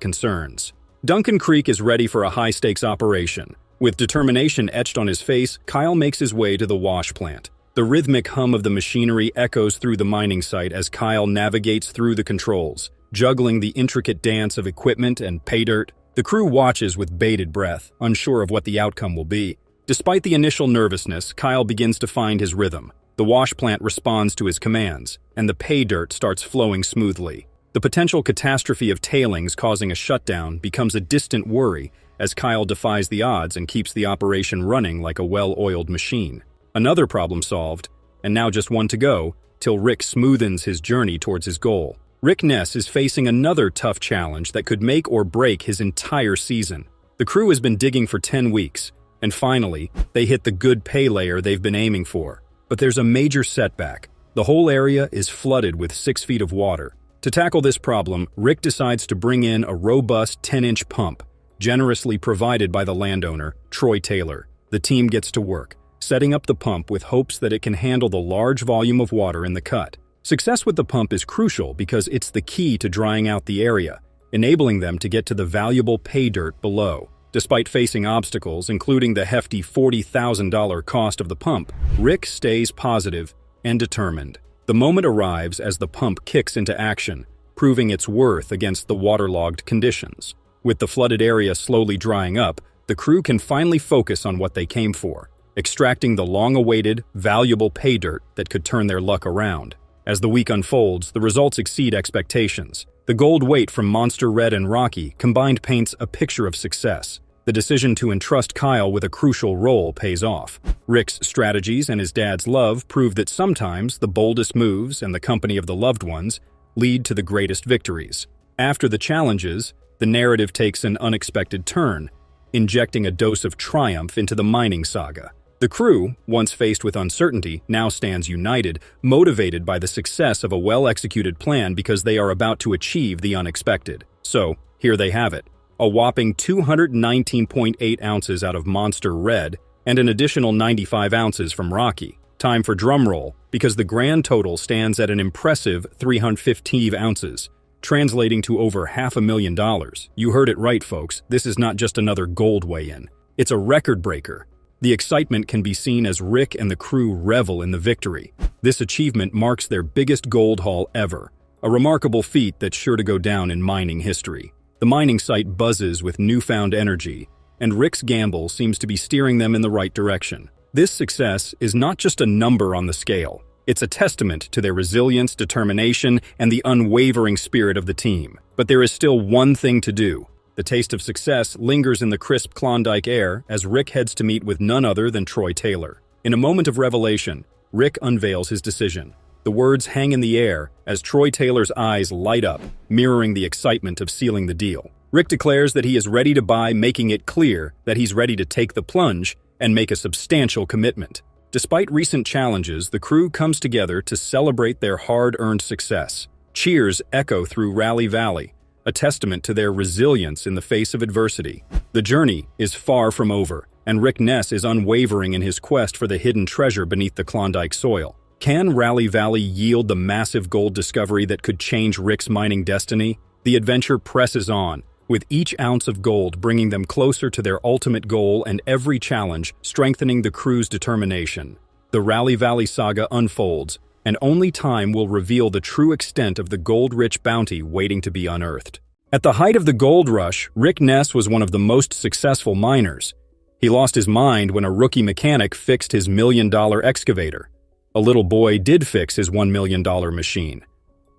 concerns. Duncan Creek is ready for a high-stakes operation. With determination etched on his face, Kyle makes his way to the wash plant. The rhythmic hum of the machinery echoes through the mining site as Kyle navigates through the controls, juggling the intricate dance of equipment and pay dirt. The crew watches with bated breath, unsure of what the outcome will be. Despite the initial nervousness, Kyle begins to find his rhythm. The wash plant responds to his commands, and the pay dirt starts flowing smoothly. The potential catastrophe of tailings causing a shutdown becomes a distant worry as Kyle defies the odds and keeps the operation running like a well-oiled machine. Another problem solved, and now just one to go, till Rick smoothens his journey towards his goal. Rick Ness is facing another tough challenge that could make or break his entire season. The crew has been digging for 10 weeks, and finally, they hit the good pay layer they've been aiming for. But there's a major setback. The whole area is flooded with 6 feet of water. To tackle this problem, Rick decides to bring in a robust 10-inch pump, generously provided by the landowner, Troy Taylor. The team gets to work, setting up the pump with hopes that it can handle the large volume of water in the cut. Success with the pump is crucial because it's the key to drying out the area, enabling them to get to the valuable pay dirt below. Despite facing obstacles, including the hefty $40,000 cost of the pump, Rick stays positive and determined. The moment arrives as the pump kicks into action, proving its worth against the waterlogged conditions. With the flooded area slowly drying up, the crew can finally focus on what they came for, extracting the long-awaited, valuable pay dirt that could turn their luck around. As the week unfolds, the results exceed expectations. The gold weight from Monster Red and Rocky combined paints a picture of success. The decision to entrust Kyle with a crucial role pays off. Rick's strategies and his dad's love prove that sometimes the boldest moves and the company of the loved ones lead to the greatest victories. After the challenges, the narrative takes an unexpected turn, injecting a dose of triumph into the mining saga. The crew, once faced with uncertainty, now stands united, motivated by the success of a well-executed plan because they are about to achieve the unexpected. So, here they have it. A whopping 219.8 ounces out of Monster Red and an additional 95 ounces from Rocky. Time for drumroll, because the grand total stands at an impressive 315 ounces, translating to over $500,000. You heard it right, folks. This is not just another gold weigh-in. It's a record breaker. The excitement can be seen as Rick and the crew revel in the victory. This achievement marks their biggest gold haul ever, a remarkable feat that's sure to go down in mining history. The mining site buzzes with newfound energy, and Rick's gamble seems to be steering them in the right direction. This success is not just a number on the scale. It's a testament to their resilience, determination, and the unwavering spirit of the team. But there is still one thing to do. The taste of success lingers in the crisp Klondike air as Rick heads to meet with none other than Troy Taylor. In a moment of revelation, Rick unveils his decision. The words hang in the air as Troy Taylor's eyes light up, mirroring the excitement of sealing the deal. Rick declares that he is ready to buy, making it clear that he's ready to take the plunge and make a substantial commitment. Despite recent challenges, the crew comes together to celebrate their hard-earned success. Cheers echo through Rally Valley, a testament to their resilience in the face of adversity. The journey is far from over, and Rick Ness is unwavering in his quest for the hidden treasure beneath the Klondike soil. Can Rally Valley yield the massive gold discovery that could change Rick's mining destiny? The adventure presses on, with each ounce of gold bringing them closer to their ultimate goal and every challenge strengthening the crew's determination. The Rally Valley saga unfolds, and only time will reveal the true extent of the gold-rich bounty waiting to be unearthed. At the height of the gold rush, Rick Ness was one of the most successful miners. He lost his mind when a rookie mechanic fixed his $1 million excavator. A little boy did fix his $1 million machine.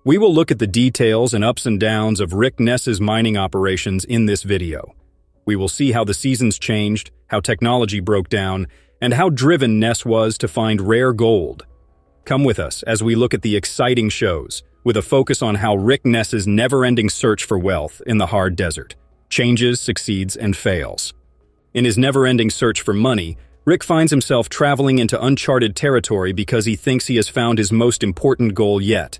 We will look at the details and ups and downs of Rick Ness's mining operations in this video. We will see how the seasons changed, how technology broke down, and how driven Ness was to find rare gold. Come with us as we look at the exciting shows, with a focus on how Rick Ness's never-ending search for wealth in the hard desert changes, succeeds, and fails. In his never-ending search for money, Rick finds himself traveling into uncharted territory because he thinks he has found his most important goal yet.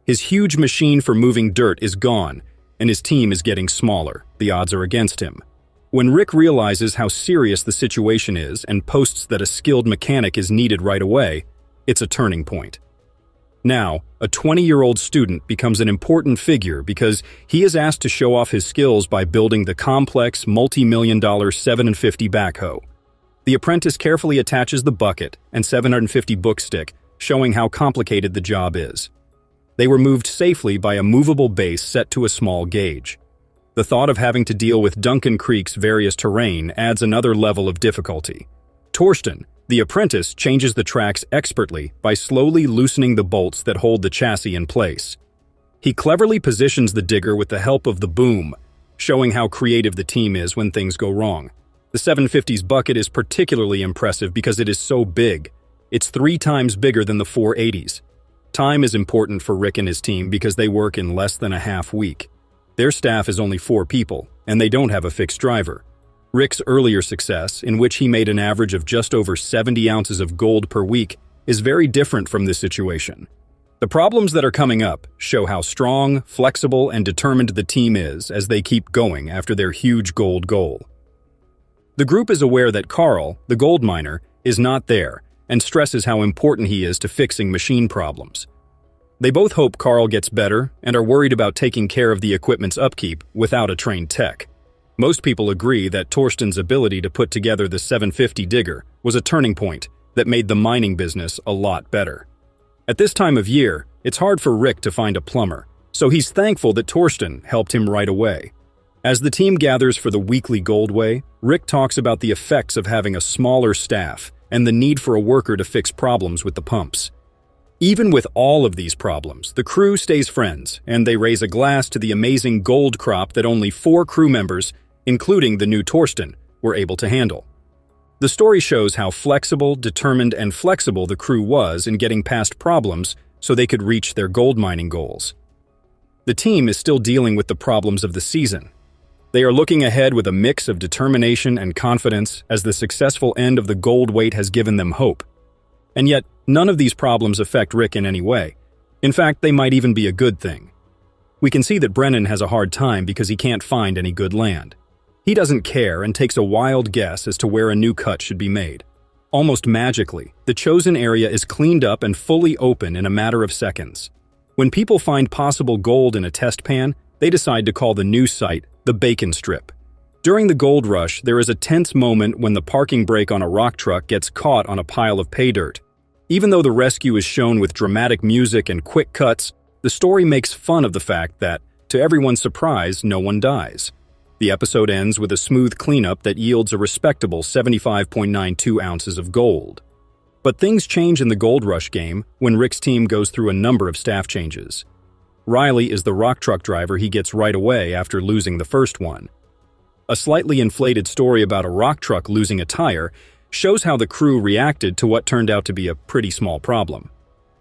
His huge machine for moving dirt is gone, and his team is getting smaller. The odds are against him. When Rick realizes how serious the situation is and posts that a skilled mechanic is needed right away, it's a turning point. Now, a 20-year-old student becomes an important figure because he is asked to show off his skills by building the complex, multi-million-dollar 750 backhoe. The apprentice carefully attaches the bucket and 750 book stick, showing how complicated the job is. They were moved safely by a movable base set to a small gauge. The thought of having to deal with Duncan Creek's various terrain adds another level of difficulty. Torsten, the apprentice, changes the tracks expertly by slowly loosening the bolts that hold the chassis in place. He cleverly positions the digger with the help of the boom, showing how creative the team is when things go wrong. The 750's bucket is particularly impressive because it is so big. It's 3 times bigger than the 480's. Time is important for Rick and his team because they work in less than a half week. Their staff is only 4 people, and they don't have a fixed driver. Rick's earlier success, in which he made an average of just over 70 ounces of gold per week, is very different from this situation. The problems that are coming up show how strong, flexible, and determined the team is as they keep going after their huge gold goal. The group is aware that Carl, the gold miner, is not there and stresses how important he is to fixing machine problems. They both hope Carl gets better and are worried about taking care of the equipment's upkeep without a trained tech. Most people agree that Torsten's ability to put together the 750 digger was a turning point that made the mining business a lot better. At this time of year, it's hard for Rick to find a plumber, so he's thankful that Torsten helped him right away. As the team gathers for the weekly gold weigh, Rick talks about the effects of having a smaller staff and the need for a worker to fix problems with the pumps. Even with all of these problems, the crew stays friends, and they raise a glass to the amazing gold crop that only 4 crew members, including the new Torsten, were able to handle. The story shows how flexible, determined, and flexible the crew was in getting past problems so they could reach their gold mining goals. The team is still dealing with the problems of the season. They are looking ahead with a mix of determination and confidence as the successful end of the gold weight has given them hope. And yet, none of these problems affect Rick in any way. In fact, they might even be a good thing. We can see that Brennan has a hard time because he can't find any good land. He doesn't care and takes a wild guess as to where a new cut should be made. Almost magically, the chosen area is cleaned up and fully open in a matter of seconds. When people find possible gold in a test pan, they decide to call the new site the Bacon Strip. During the gold rush, there is a tense moment when the parking brake on a rock truck gets caught on a pile of pay dirt. Even though the rescue is shown with dramatic music and quick cuts, the story makes fun of the fact that, to everyone's surprise, no one dies. The episode ends with a smooth cleanup that yields a respectable 75.92 ounces of gold. But things change in the gold rush game when Rick's team goes through a number of staff changes. Riley is the rock truck driver he gets right away after losing the first one. A slightly inflated story about a rock truck losing a tire shows how the crew reacted to what turned out to be a pretty small problem.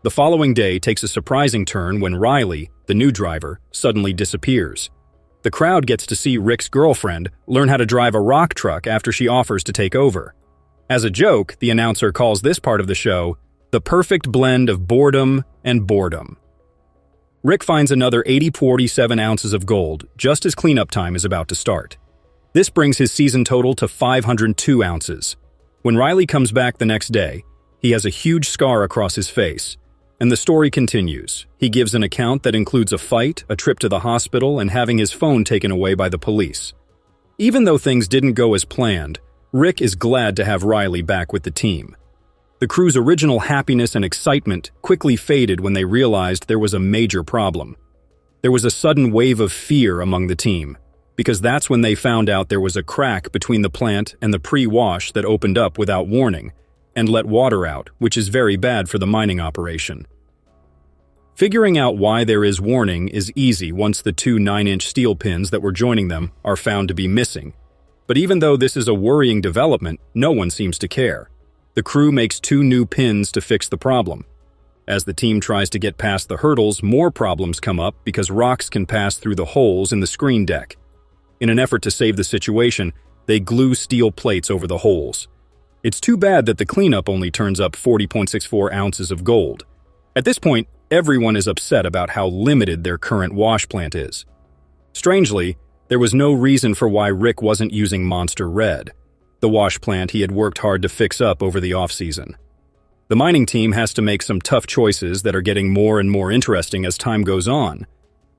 The following day takes a surprising turn when Riley, the new driver, suddenly disappears. The crowd gets to see Rick's girlfriend learn how to drive a rock truck after she offers to take over. As a joke, the announcer calls this part of the show the perfect blend of boredom and boredom. Rick finds another 47 ounces of gold just as cleanup time is about to start. This brings his season total to 502 ounces. When Riley comes back the next day, he has a huge scar across his face. And the story continues. He gives an account that includes a fight, a trip to the hospital, and having his phone taken away by the police. Even though things didn't go as planned, Rick is glad to have Riley back with the team. The crew's original happiness and excitement quickly faded when they realized there was a major problem. There was a sudden wave of fear among the team, because that's when they found out there was a crack between the plant and the pre-wash that opened up without warning and let water out, which is very bad for the mining operation. Figuring out why there is warning is easy once the 2 9-inch steel pins that were joining them are found to be missing. But even though this is a worrying development, no one seems to care. The crew makes 2 new pins to fix the problem. As the team tries to get past the hurdles, more problems come up because rocks can pass through the holes in the screen deck. In an effort to save the situation, they glue steel plates over the holes. It's too bad that the cleanup only turns up 40.64 ounces of gold. At this point, everyone is upset about how limited their current wash plant is. Strangely, there was no reason for why Rick wasn't using Monster Red, the wash plant he had worked hard to fix up over the off-season. The mining team has to make some tough choices that are getting more and more interesting as time goes on.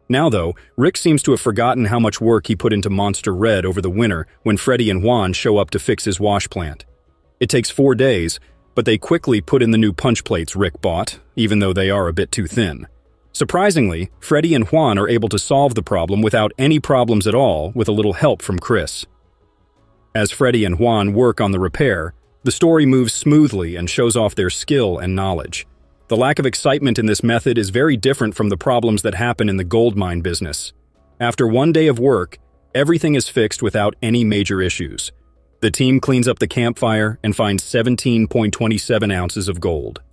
Now though, Rick seems to have forgotten how much work he put into Monster Red over the winter when Freddie and Juan show up to fix his wash plant. It takes 4 days, but they quickly put in the new punch plates Rick bought, even though they are a bit too thin. Surprisingly, Freddie and Juan are able to solve the problem without any problems at all with a little help from Chris. As Freddie and Juan work on the repair, the story moves smoothly and shows off their skill and knowledge. The lack of excitement in this method is very different from the problems that happen in the gold mine business. After 1 day of work, everything is fixed without any major issues. The team cleans up the campfire and finds 17.27 ounces of gold.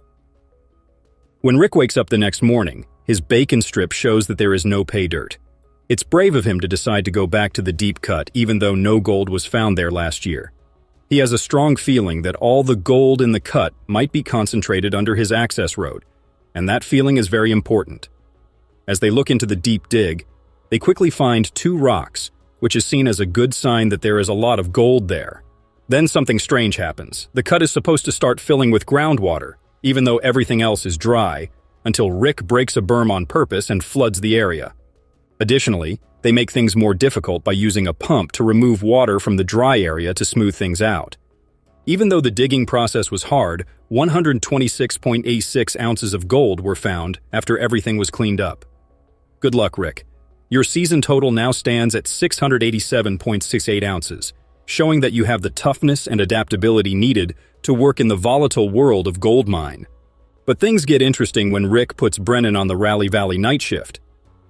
When Rick wakes up the next morning, his bacon strip shows that there is no pay dirt. It's brave of him to decide to go back to the deep cut even though no gold was found there last year. He has a strong feeling that all the gold in the cut might be concentrated under his access road, and that feeling is very important. As they look into the deep dig, they quickly find 2 rocks, which is seen as a good sign that there is a lot of gold there. Then something strange happens. The cut is supposed to start filling with groundwater, even though everything else is dry, until Rick breaks a berm on purpose and floods the area. Additionally, they make things more difficult by using a pump to remove water from the dry area to smooth things out. Even though the digging process was hard, 126.86 ounces of gold were found after everything was cleaned up. Good luck, Rick. Your season total now stands at 687.68 ounces, showing that you have the toughness and adaptability needed to work in the volatile world of gold mine. But things get interesting when Rick puts Brennan on the Rally Valley night shift.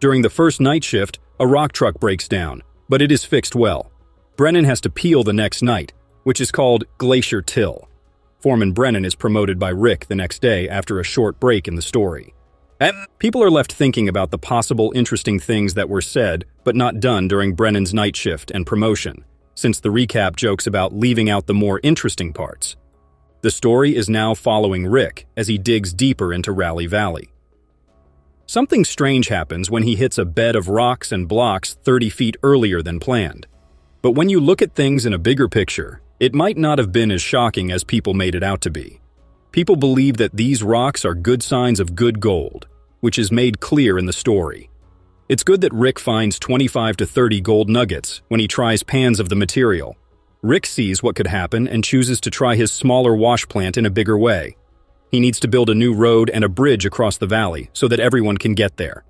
During the first night shift, a rock truck breaks down, but it is fixed well. Brennan has to peel the next night, which is called Glacier Till. Foreman Brennan is promoted by Rick the next day after a short break in the story. People are left thinking about the possible interesting things that were said but not done during Brennan's night shift and promotion, since the recap jokes about leaving out the more interesting parts. The story is now following Rick as he digs deeper into Rally Valley. Something strange happens when he hits a bed of rocks and blocks 30 feet earlier than planned. But when you look at things in a bigger picture, it might not have been as shocking as people made it out to be. People believe that these rocks are good signs of good gold, which is made clear in the story. It's good that Rick finds 25 to 30 gold nuggets when he tries pans of the material. Rick sees what could happen and chooses to try his smaller wash plant in a bigger way. He needs to build a new road and a bridge across the valley so that everyone can get there.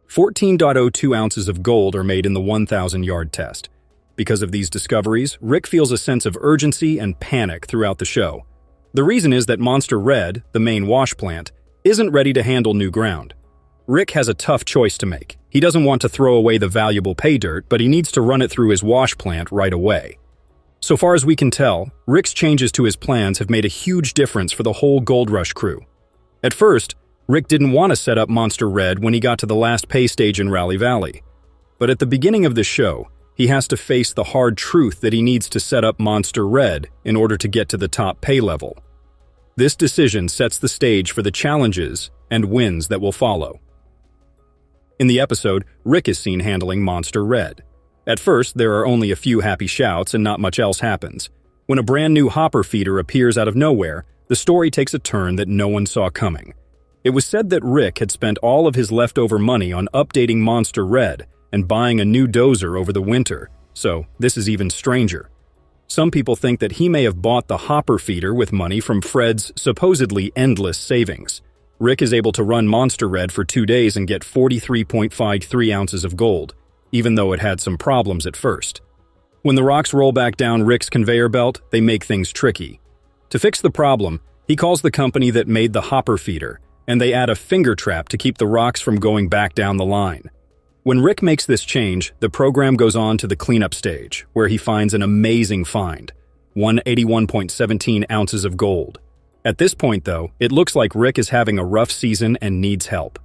14.02 ounces of gold are made in the 1,000-yard test. Because of these discoveries, Rick feels a sense of urgency and panic throughout the show. The reason is that Monster Red, the main wash plant, isn't ready to handle new ground. Rick has a tough choice to make. He doesn't want to throw away the valuable pay dirt, but he needs to run it through his wash plant right away. So far as we can tell, Rick's changes to his plans have made a huge difference for the whole Gold Rush crew. At first, Rick didn't want to set up Monster Red when he got to the last pay stage in Rally Valley. But at the beginning of the show, he has to face the hard truth that he needs to set up Monster Red in order to get to the top pay level. This decision sets the stage for the challenges and wins that will follow. In the episode, Rick is seen handling Monster Red. At first, there are only a few happy shouts and not much else happens. When a brand new hopper feeder appears out of nowhere, the story takes a turn that no one saw coming. It was said that Rick had spent all of his leftover money on updating Monster Red and buying a new dozer over the winter, so this is even stranger. Some people think that he may have bought the hopper feeder with money from Fred's supposedly endless savings. Rick is able to run Monster Red for 2 days and get 43.53 ounces of gold, even though it had some problems at first. When the rocks roll back down Rick's conveyor belt, they make things tricky. To fix the problem, he calls the company that made the hopper feeder, and they add a finger trap to keep the rocks from going back down the line. When Rick makes this change, the program goes on to the cleanup stage, where he finds an amazing find, 181.17 ounces of gold. At this point, though, it looks like Rick is having a rough season and needs help.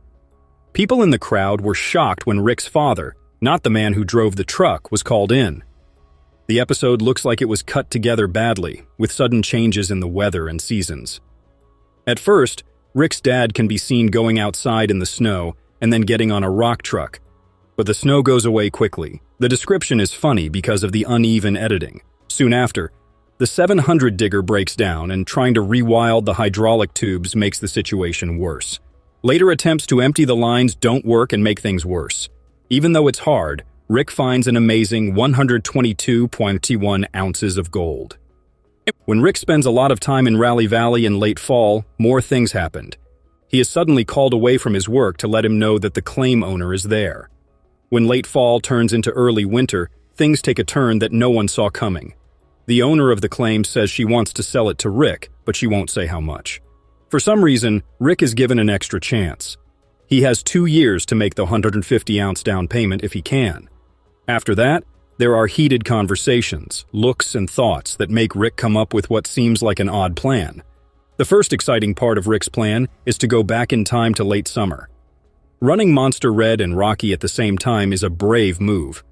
People in the crowd were shocked when Rick's father, not the man who drove the truck, was called in. The episode looks like it was cut together badly, with sudden changes in the weather and seasons. At first, Rick's dad can be seen going outside in the snow and then getting on a rock truck. But the snow goes away quickly. The description is funny because of the uneven editing. Soon after, the 700 digger breaks down, and trying to rewild the hydraulic tubes makes the situation worse. Later attempts to empty the lines don't work and make things worse. Even though it's hard, Rick finds an amazing 122.1 ounces of gold. When Rick spends a lot of time in Rally Valley in late fall, more things happened. He is suddenly called away from his work to let him know that the claim owner is there. When late fall turns into early winter, things take a turn that no one saw coming. The owner of the claim says she wants to sell it to Rick, but she won't say how much. For some reason, Rick is given an extra chance. He has 2 years to make the 150-ounce down payment if he can. After that, there are heated conversations, looks, and thoughts that make Rick come up with what seems like an odd plan. The first exciting part of Rick's plan is to go back in time to late summer. Running Monster Red and Rocky at the same time is a brave move.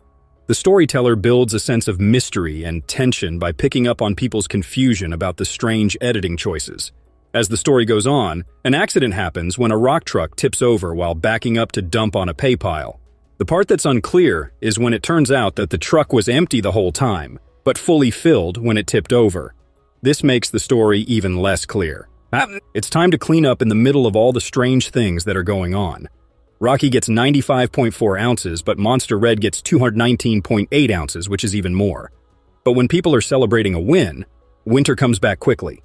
The storyteller builds a sense of mystery and tension by picking up on people's confusion about the strange editing choices. As the story goes on, an accident happens when a rock truck tips over while backing up to dump on a pay pile. The part that's unclear is when it turns out that the truck was empty the whole time, but fully filled when it tipped over. This makes the story even less clear. It's time to clean up in the middle of all the strange things that are going on. Rocky gets 95.4 ounces, but Monster Red gets 219.8 ounces, which is even more. But when people are celebrating a win, winter comes back quickly.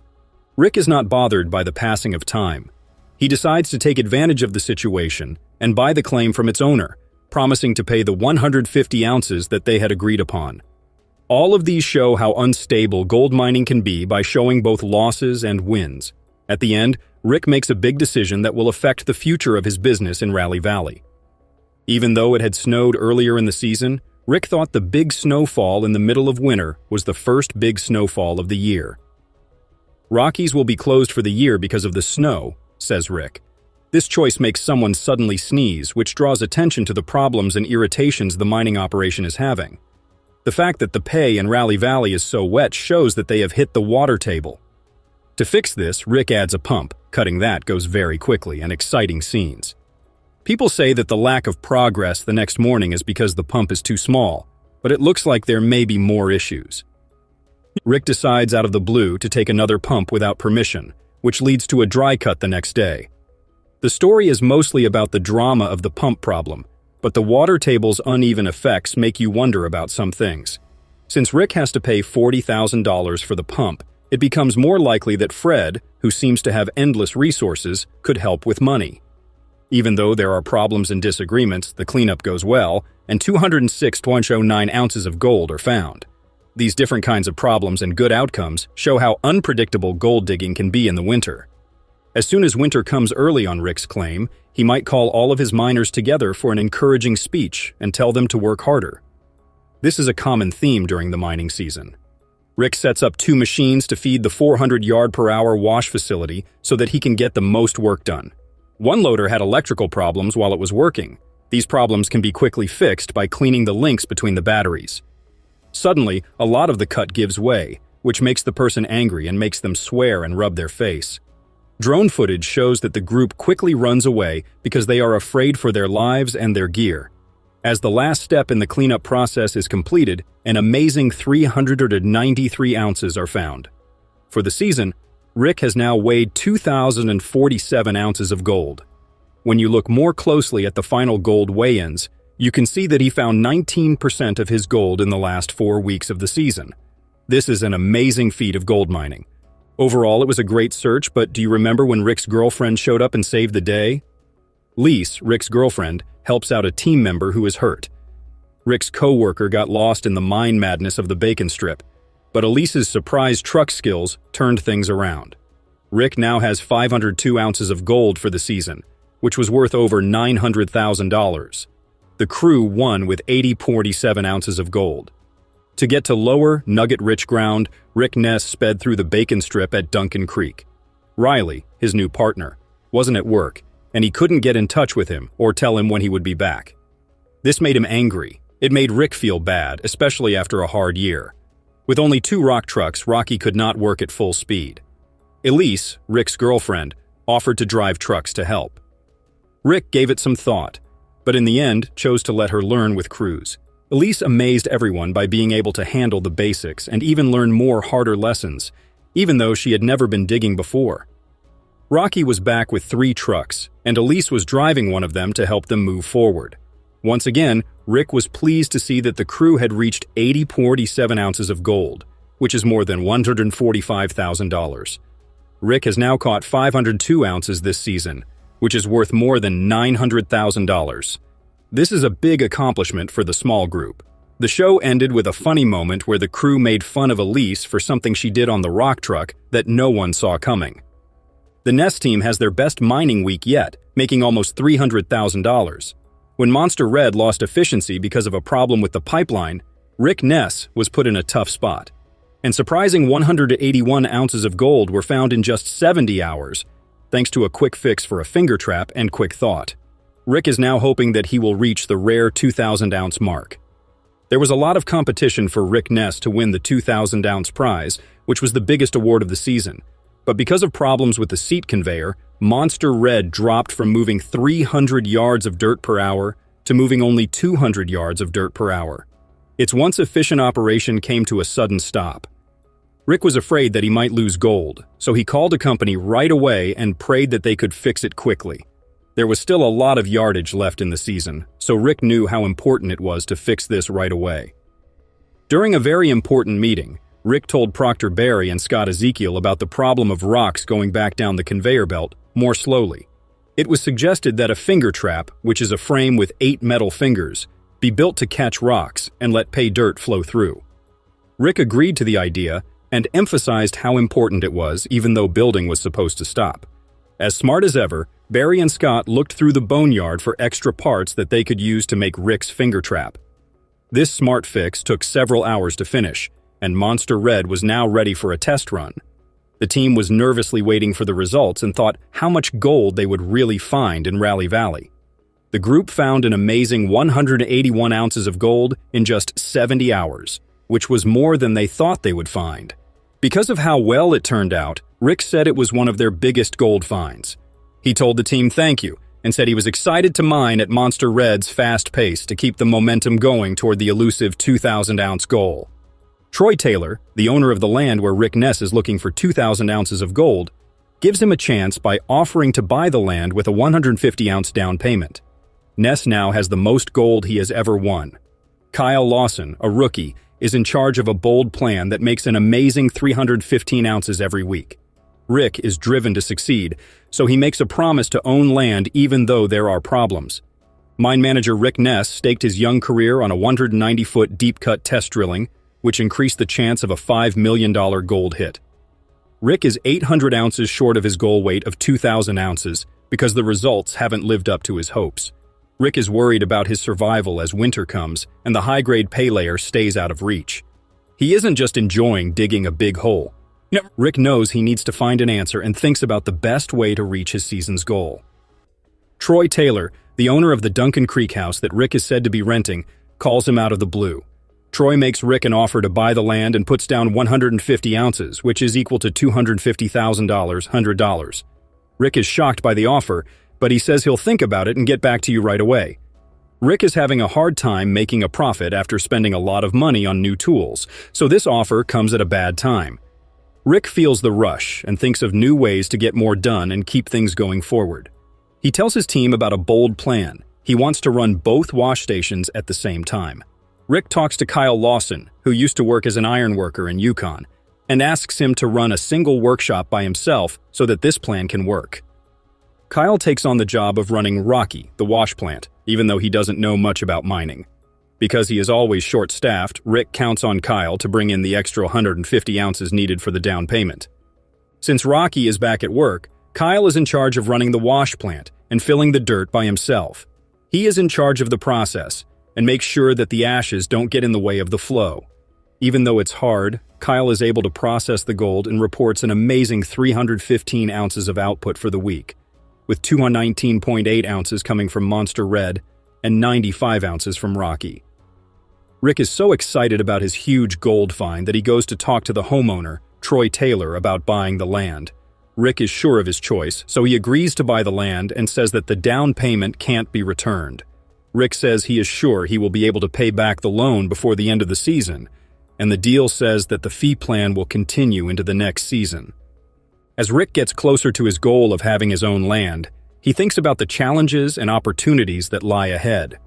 Rick is not bothered by the passing of time. He decides to take advantage of the situation and buy the claim from its owner, promising to pay the 150 ounces that they had agreed upon. All of these show how unstable gold mining can be by showing both losses and wins. At the end, Rick makes a big decision that will affect the future of his business in Rally Valley. Even though it had snowed earlier in the season, Rick thought the big snowfall in the middle of winter was the first big snowfall of the year. Rockies will be closed for the year because of the snow, says Rick. This choice makes someone suddenly sneeze, which draws attention to the problems and irritations the mining operation is having. The fact that the pay in Rally Valley is so wet shows that they have hit the water table. To fix this, Rick adds a pump. Cutting that goes very quickly and exciting scenes. People say that the lack of progress the next morning is because the pump is too small, but it looks like there may be more issues. Rick decides out of the blue to take another pump without permission, which leads to a dry cut the next day. The story is mostly about the drama of the pump problem, but the water table's uneven effects make you wonder about some things. Since Rick has to pay $40,000 for the pump, it becomes more likely that Fred, who seems to have endless resources, could help with money. Even though there are problems and disagreements, the cleanup goes well, and 206.09 ounces of gold are found. These different kinds of problems and good outcomes show how unpredictable gold digging can be in the winter. As soon as winter comes early on Rick's claim, he might call all of his miners together for an encouraging speech and tell them to work harder. This is a common theme during the mining season. Rick sets up 2 machines to feed the 400-yard-per-hour wash facility so that he can get the most work done. One loader had electrical problems while it was working. These problems can be quickly fixed by cleaning the links between the batteries. Suddenly, a lot of the cut gives way, which makes the person angry and makes them swear and rub their face. Drone footage shows that the group quickly runs away because they are afraid for their lives and their gear. As the last step in the cleanup process is completed, an amazing 393 ounces are found. For the season, Rick has now weighed 2,047 ounces of gold. When you look more closely at the final gold weigh-ins, you can see that he found 19% of his gold in the last 4 weeks of the season. This is an amazing feat of gold mining. Overall, it was a great search, but do you remember when Rick's girlfriend showed up and saved the day? Lise, Rick's girlfriend, helps out a team member who is hurt. Rick's co-worker got lost in the mine madness of the bacon strip, but Elise's surprise truck skills turned things around. Rick now has 502 ounces of gold for the season, which was worth over $900,000. The crew won with 80.47 ounces of gold. To get to lower, nugget-rich ground, Rick Ness sped through the bacon strip at Duncan Creek. Riley, his new partner, wasn't at work, and he couldn't get in touch with him or tell him when he would be back. This made him angry. It made Rick feel bad, especially after a hard year. With only 2 rock trucks, Rocky could not work at full speed. Elise, Rick's girlfriend, offered to drive trucks to help. Rick gave it some thought, but in the end chose to let her learn with crews. Elise amazed everyone by being able to handle the basics and even learn more harder lessons, even though she had never been digging before. Rocky was back with 3 trucks, and Elise was driving one of them to help them move forward. Once again, Rick was pleased to see that the crew had reached 80.47 ounces of gold, which is more than $145,000. Rick has now caught 502 ounces this season, which is worth more than $900,000. This is a big accomplishment for the small group. The show ended with a funny moment where the crew made fun of Elise for something she did on the rock truck that no one saw coming. The Ness team has their best mining week yet, making almost $300,000. When Monster Red lost efficiency because of a problem with the pipeline, Rick Ness was put in a tough spot. And surprising 181 ounces of gold were found in just 70 hours, thanks to a quick fix for a finger trap and quick thought. Rick is now hoping that he will reach the rare 2,000-ounce mark. There was a lot of competition for Rick Ness to win the 2,000-ounce prize, which was the biggest award of the season. But because of problems with the seat conveyor, Monster Red dropped from moving 300 yards of dirt per hour to moving only 200 yards of dirt per hour. Its once efficient operation came to a sudden stop. Rick was afraid that he might lose gold, so he called a company right away and prayed that they could fix it quickly. There was still a lot of yardage left in the season, so Rick knew how important it was to fix this right away. During a very important meeting, Rick told Proctor Barry and Scott Ezekiel about the problem of rocks going back down the conveyor belt more slowly. It was suggested that a finger trap, which is a frame with 8 metal fingers, be built to catch rocks and let pay dirt flow through. Rick agreed to the idea and emphasized how important it was, even though building was supposed to stop. As smart as ever, Barry and Scott looked through the boneyard for extra parts that they could use to make Rick's finger trap. This smart fix took several hours to finish, and Monster Red was now ready for a test run. The team was nervously waiting for the results and thought how much gold they would really find in Rally Valley. The group found an amazing 181 ounces of gold in just 70 hours, which was more than they thought they would find. Because of how well it turned out, Rick said it was one of their biggest gold finds. He told the team thank you and said he was excited to mine at Monster Red's fast pace to keep the momentum going toward the elusive 2,000-ounce goal. Troy Taylor, the owner of the land where Rick Ness is looking for 2,000 ounces of gold, gives him a chance by offering to buy the land with a 150-ounce down payment. Ness now has the most gold he has ever won. Kyle Lawson, a rookie, is in charge of a bold plan that makes an amazing 315 ounces every week. Rick is driven to succeed, so he makes a promise to own land even though there are problems. Mine manager Rick Ness staked his young career on a 190-foot deep-cut test drilling, which increased the chance of a $5 million gold hit. Rick is 800 ounces short of his goal weight of 2,000 ounces because the results haven't lived up to his hopes. Rick is worried about his survival as winter comes and the high-grade pay layer stays out of reach. He isn't just enjoying digging a big hole. No, Rick knows he needs to find an answer and thinks about the best way to reach his season's goal. Troy Taylor, the owner of the Duncan Creek house that Rick is said to be renting, calls him out of the blue. Troy makes Rick an offer to buy the land and puts down 150 ounces, which is equal to $250,000, $100. Rick is shocked by the offer, but he says he'll think about it and get back to you right away. Rick is having a hard time making a profit after spending a lot of money on new tools, so this offer comes at a bad time. Rick feels the rush and thinks of new ways to get more done and keep things going forward. He tells his team about a bold plan. He wants to run both wash stations at the same time. Rick talks to Kyle Lawson, who used to work as an iron worker in Yukon, and asks him to run a single workshop by himself so that this plan can work. Kyle takes on the job of running Rocky, the wash plant, even though he doesn't know much about mining. Because he is always short-staffed, Rick counts on Kyle to bring in the extra 150 ounces needed for the down payment. Since Rocky is back at work, Kyle is in charge of running the wash plant and filling the dirt by himself. He is in charge of the process and makes sure that the ashes don't get in the way of the flow. Even though it's hard, Kyle is able to process the gold and reports an amazing 315 ounces of output for the week, with 219.8 ounces coming from Monster Red and 95 ounces from Rocky. Rick is so excited about his huge gold find that he goes to talk to the homeowner, Troy Taylor, about buying the land. Rick is sure of his choice, so he agrees to buy the land and says that the down payment can't be returned. Rick says he is sure he will be able to pay back the loan before the end of the season, and the deal says that the fee plan will continue into the next season. As Rick gets closer to his goal of having his own land, he thinks about the challenges and opportunities that lie ahead.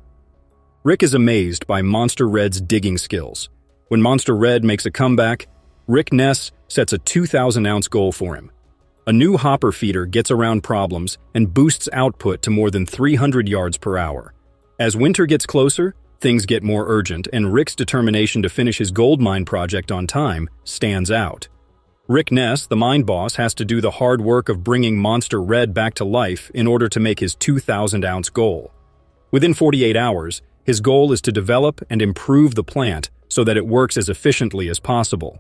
Rick is amazed by Monster Red's digging skills. When Monster Red makes a comeback, Rick Ness sets a 2,000-ounce goal for him. A new hopper feeder gets around problems and boosts output to more than 300 yards per hour. As winter gets closer, things get more urgent, and Rick's determination to finish his gold mine project on time stands out. Rick Ness, the mine boss, has to do the hard work of bringing Monster Red back to life in order to make his 2,000-ounce goal. Within 48 hours, his goal is to develop and improve the plant so that it works as efficiently as possible.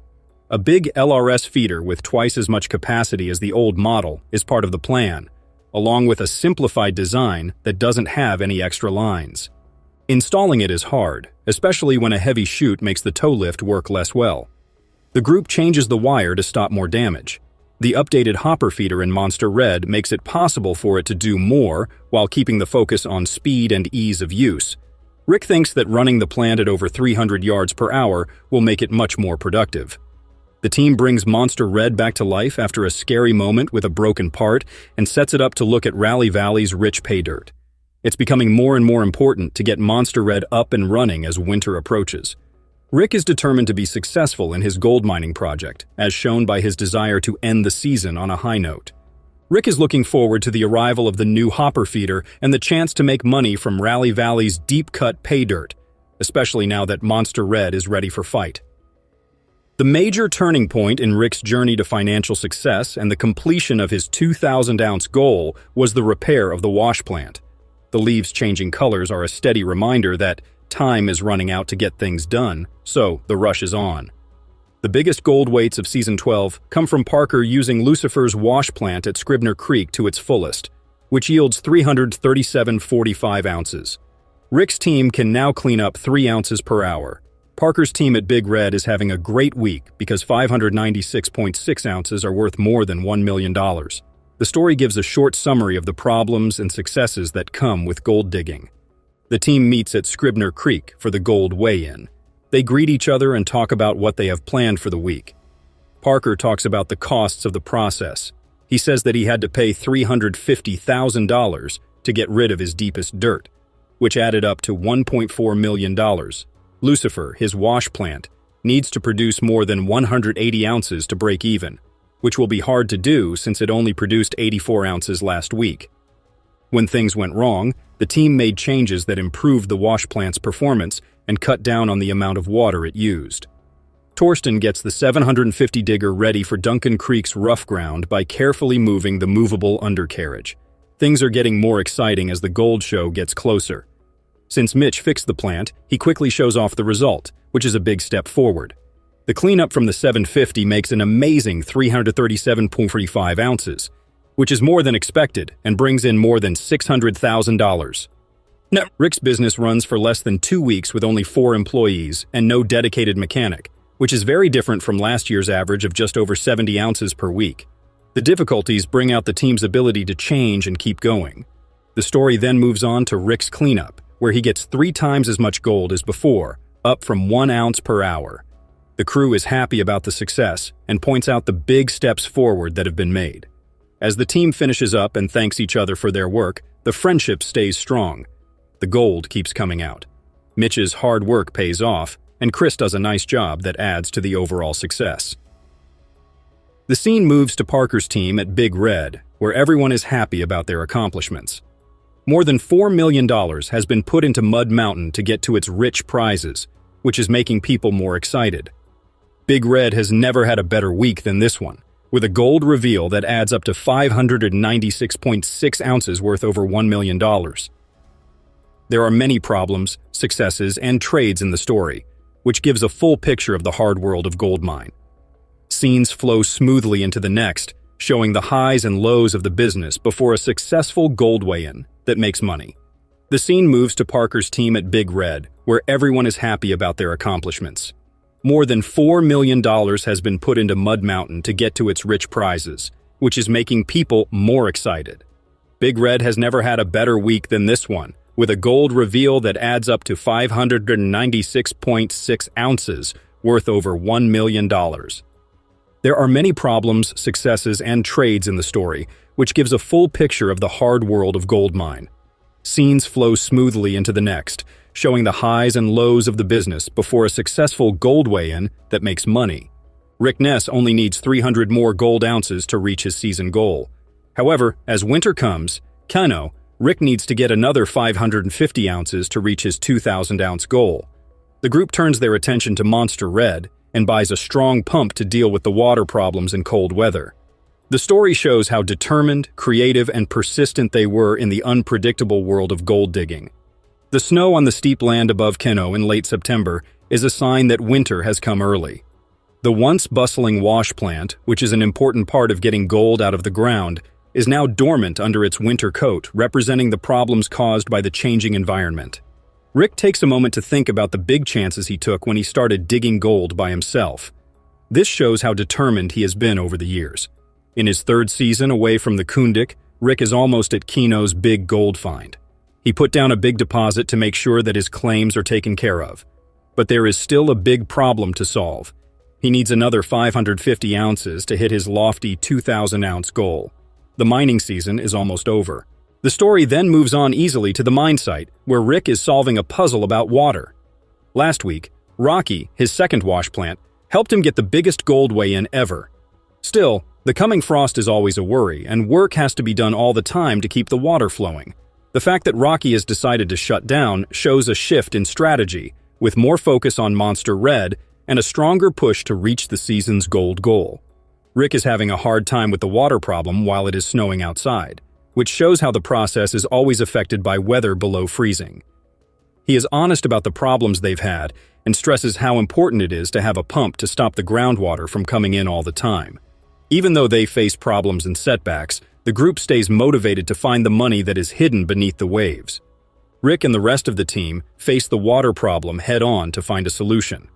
A big LRS feeder with twice as much capacity as the old model is part of the plan, along with a simplified design that doesn't have any extra lines. Installing it is hard, especially when a heavy chute makes the toe lift work less well. The group changes the wire to stop more damage. The updated hopper feeder in Monster Red makes it possible for it to do more while keeping the focus on speed and ease of use. Rick thinks that running the plant at over 300 yards per hour will make it much more productive. The team brings Monster Red back to life after a scary moment with a broken part and sets it up to look at Rally Valley's rich pay dirt. It's becoming more and more important to get Monster Red up and running as winter approaches. Rick is determined to be successful in his gold mining project, as shown by his desire to end the season on a high note. Rick is looking forward to the arrival of the new hopper feeder and the chance to make money from Rally Valley's deep-cut pay dirt, especially now that Monster Red is ready for fight. The major turning point in Rick's journey to financial success and the completion of his 2,000-ounce goal was the repair of the wash plant. The leaves changing colors are a steady reminder that time is running out to get things done, so the rush is on. The biggest gold weights of Season 12 come from Parker using Lucifer's wash plant at Scribner Creek to its fullest, which yields 337.45 ounces. Rick's team can now clean up 3 ounces per hour. Parker's team at Big Red is having a great week because 596.6 ounces are worth more than $1 million. The story gives a short summary of the problems and successes that come with gold digging. The team meets at Scribner Creek for the gold weigh-in. They greet each other and talk about what they have planned for the week. Parker talks about the costs of the process. He says that he had to pay $350,000 to get rid of his deepest dirt, which added up to $1.4 million. Lucifer, his wash plant, needs to produce more than 180 ounces to break even, which will be hard to do since it only produced 84 ounces last week. When things went wrong, the team made changes that improved the wash plant's performance and cut down on the amount of water it used. Torsten gets the 750 digger ready for Duncan Creek's rough ground by carefully moving the movable undercarriage. Things are getting more exciting as the gold show gets closer. Since Mitch fixed the plant, he quickly shows off the result, which is a big step forward. The cleanup from the 750 makes an amazing 337.45 ounces, which is more than expected and brings in more than $600,000. Now, Rick's business runs for less than 2 weeks with only 4 employees and no dedicated mechanic, which is very different from last year's average of just over 70 ounces per week. The difficulties bring out the team's ability to change and keep going. The story then moves on to Rick's cleanup, where he gets 3 times as much gold as before, up from 1 ounce per hour. The crew is happy about the success and points out the big steps forward that have been made. As the team finishes up and thanks each other for their work, the friendship stays strong. The gold keeps coming out. Mitch's hard work pays off, and Chris does a nice job that adds to the overall success. The scene moves to Parker's team at Big Red, where everyone is happy about their accomplishments. More than $4 million has been put into Mud Mountain to get to its rich prizes, which is making people more excited. Big Red has never had a better week than this one, with a gold reveal that adds up to 596.6 ounces worth over $1 million. There are many problems, successes, and trades in the story, which gives a full picture of the hard world of gold mine. Scenes flow smoothly into the next, showing the highs and lows of the business before a successful gold weigh-in that makes money. The scene moves to Parker's team at Big Red, where everyone is happy about their accomplishments. More than $4 million has been put into Mud Mountain to get to its rich prizes, which is making people more excited. Big Red has never had a better week than this one, with a gold reveal that adds up to 596.6 ounces, worth over $1 million. There are many problems, successes, and trades in the story, which gives a full picture of the hard world of gold mine. Scenes flow smoothly into the next, showing the highs and lows of the business before a successful gold weigh-in that makes money. Rick Ness only needs 300 more gold ounces to reach his season goal. However, as winter comes, Rick needs to get another 550 ounces to reach his 2,000-ounce goal. The group turns their attention to Monster Red and buys a strong pump to deal with the water problems in cold weather. The story shows how determined, creative, and persistent they were in the unpredictable world of gold digging. The snow on the steep land above Keno in late September is a sign that winter has come early. The once bustling wash plant, which is an important part of getting gold out of the ground, is now dormant under its winter coat, representing the problems caused by the changing environment. Rick takes a moment to think about the big chances he took when he started digging gold by himself. This shows how determined he has been over the years. In his third season away from the Kundik, Rick is almost at Keno's big gold find. He put down a big deposit to make sure that his claims are taken care of. But there is still a big problem to solve. He needs another 550 ounces to hit his lofty 2,000-ounce goal. The mining season is almost over. The story then moves on easily to the mine site, where Rick is solving a puzzle about water. Last week, Rocky, his second wash plant, helped him get the biggest gold weigh-in ever. Still, the coming frost is always a worry, and work has to be done all the time to keep the water flowing. The fact that Rocky has decided to shut down shows a shift in strategy, with more focus on Monster Red and a stronger push to reach the season's gold goal. Rick is having a hard time with the water problem while it is snowing outside, which shows how the process is always affected by weather below freezing. He is honest about the problems they've had and stresses how important it is to have a pump to stop the groundwater from coming in all the time. Even though they face problems and setbacks, the group stays motivated to find the money that is hidden beneath the waves. Rick and the rest of the team face the water problem head-on to find a solution.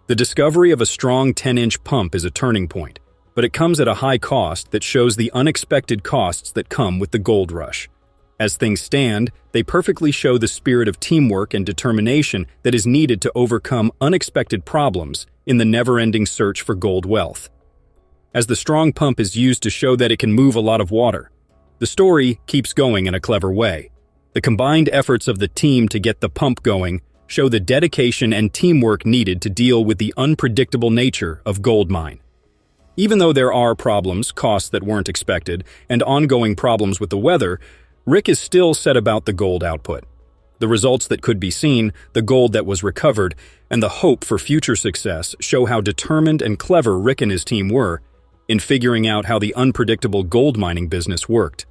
The discovery of a strong 10-inch pump is a turning point, but it comes at a high cost that shows the unexpected costs that come with the gold rush. As things stand, they perfectly show the spirit of teamwork and determination that is needed to overcome unexpected problems in the never-ending search for gold wealth. As the strong pump is used to show that it can move a lot of water, the story keeps going in a clever way. The combined efforts of the team to get the pump going show the dedication and teamwork needed to deal with the unpredictable nature of gold mine. Even though there are problems, costs that weren't expected, and ongoing problems with the weather, Rick is still set about the gold output. The results that could be seen, the gold that was recovered, and the hope for future success show how determined and clever Rick and his team were in figuring out how the unpredictable gold mining business worked.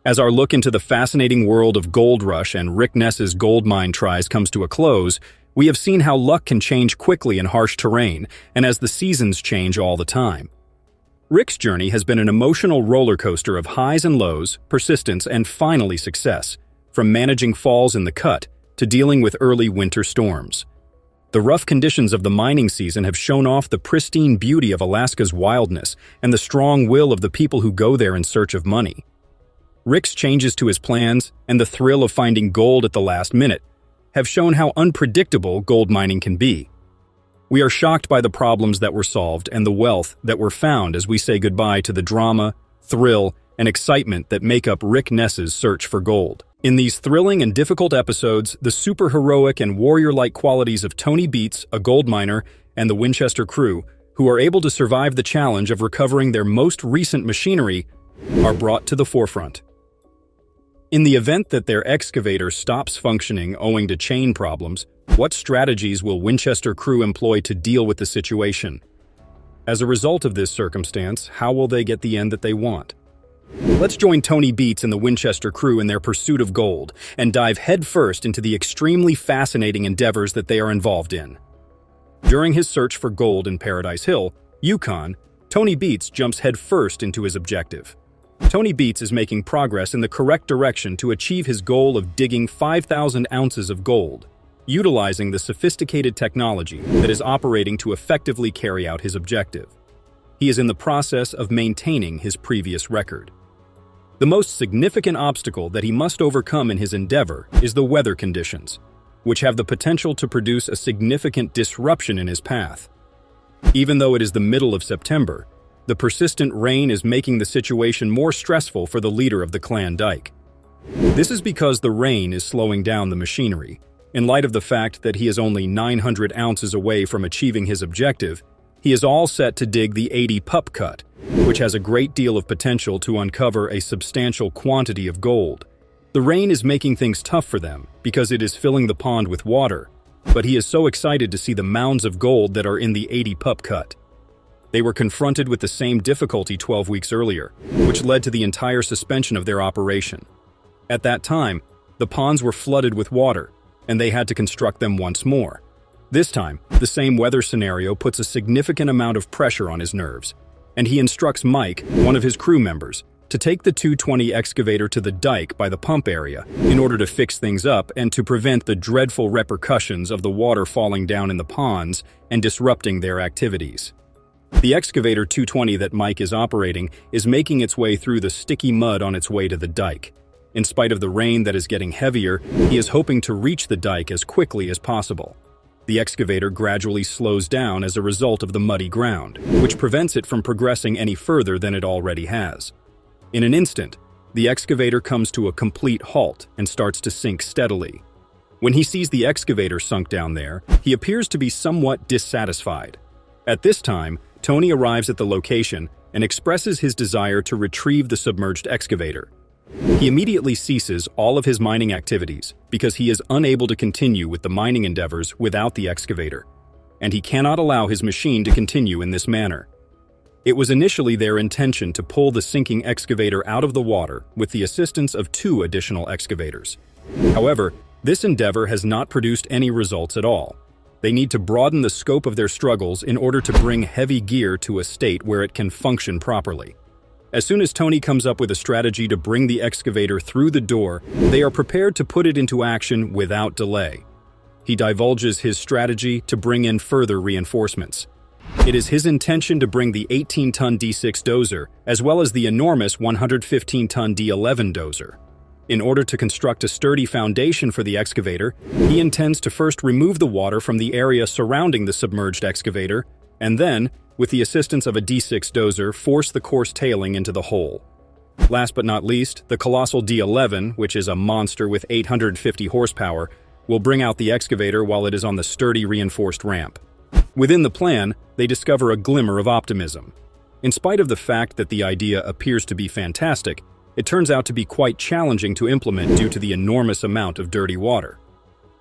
As our look into the fascinating world of Gold Rush and Rick Ness's gold mine tries comes to a close, we have seen how luck can change quickly in harsh terrain and as the seasons change all the time. Rick's journey has been an emotional roller coaster of highs and lows, persistence, and finally success, from managing falls in the cut to dealing with early winter storms. The rough conditions of the mining season have shown off the pristine beauty of Alaska's wildness and the strong will of the people who go there in search of money. Rick's changes to his plans and the thrill of finding gold at the last minute have shown how unpredictable gold mining can be. We are shocked by the problems that were solved and the wealth that were found as we say goodbye to the drama, thrill, and excitement that make up Rick Ness's search for gold. In these thrilling and difficult episodes, the superheroic and warrior-like qualities of Tony Beets, a gold miner, and the Winchester crew, who are able to survive the challenge of recovering their most recent machinery, are brought to the forefront. In the event that their excavator stops functioning owing to chain problems, what strategies will Winchester crew employ to deal with the situation? As a result of this circumstance, how will they get the end that they want? Let's join Tony Beets and the Winchester crew in their pursuit of gold and dive headfirst into the extremely fascinating endeavors that they are involved in. During his search for gold in Paradise Hill, Yukon, Tony Beets jumps headfirst into his objective. Tony Beets is making progress in the correct direction to achieve his goal of digging 5,000 ounces of gold, utilizing the sophisticated technology that is operating to effectively carry out his objective. He is in the process of maintaining his previous record. The most significant obstacle that he must overcome in his endeavor is the weather conditions, which have the potential to produce a significant disruption in his path. Even though it is the middle of September, the persistent rain is making the situation more stressful for the leader of the clan Dyke. This is because the rain is slowing down the machinery. In light of the fact that he is only 900 ounces away from achieving his objective, he is all set to dig the 80 pup cut, which has a great deal of potential to uncover a substantial quantity of gold. The rain is making things tough for them because it is filling the pond with water, but he is so excited to see the mounds of gold that are in the 80 pup cut. They were confronted with the same difficulty 12 weeks earlier, which led to the entire suspension of their operation. At that time, the ponds were flooded with water, and they had to construct them once more. This time, the same weather scenario puts a significant amount of pressure on his nerves, and he instructs Mike, one of his crew members, to take the 220 excavator to the dike by the pump area in order to fix things up and to prevent the dreadful repercussions of the water falling down in the ponds and disrupting their activities. The excavator 220 that Mike is operating is making its way through the sticky mud on its way to the dike. In spite of the rain that is getting heavier, he is hoping to reach the dike as quickly as possible. The excavator gradually slows down as a result of the muddy ground, which prevents it from progressing any further than it already has. In an instant, the excavator comes to a complete halt and starts to sink steadily. When he sees the excavator sunk down there, he appears to be somewhat dissatisfied. At this time, Tony arrives at the location and expresses his desire to retrieve the submerged excavator. He immediately ceases all of his mining activities because he is unable to continue with the mining endeavors without the excavator, and he cannot allow his machine to continue in this manner. It was initially their intention to pull the sinking excavator out of the water with the assistance of 2 additional excavators. However, this endeavor has not produced any results at all. They need to broaden the scope of their struggles in order to bring heavy gear to a state where it can function properly. As soon as Tony comes up with a strategy to bring the excavator through the door, they are prepared to put it into action without delay. He divulges his strategy to bring in further reinforcements. It is his intention to bring the 18-ton D6 dozer, as well as the enormous 115-ton D11 dozer. In order to construct a sturdy foundation for the excavator, he intends to first remove the water from the area surrounding the submerged excavator, and then, with the assistance of a D6 dozer, force the coarse tailing into the hole. Last but not least, the colossal D11, which is a monster with 850 horsepower, will bring out the excavator while it is on the sturdy reinforced ramp. Within the plan, they discover a glimmer of optimism. In spite of the fact that the idea appears to be fantastic, it turns out to be quite challenging to implement due to the enormous amount of dirty water.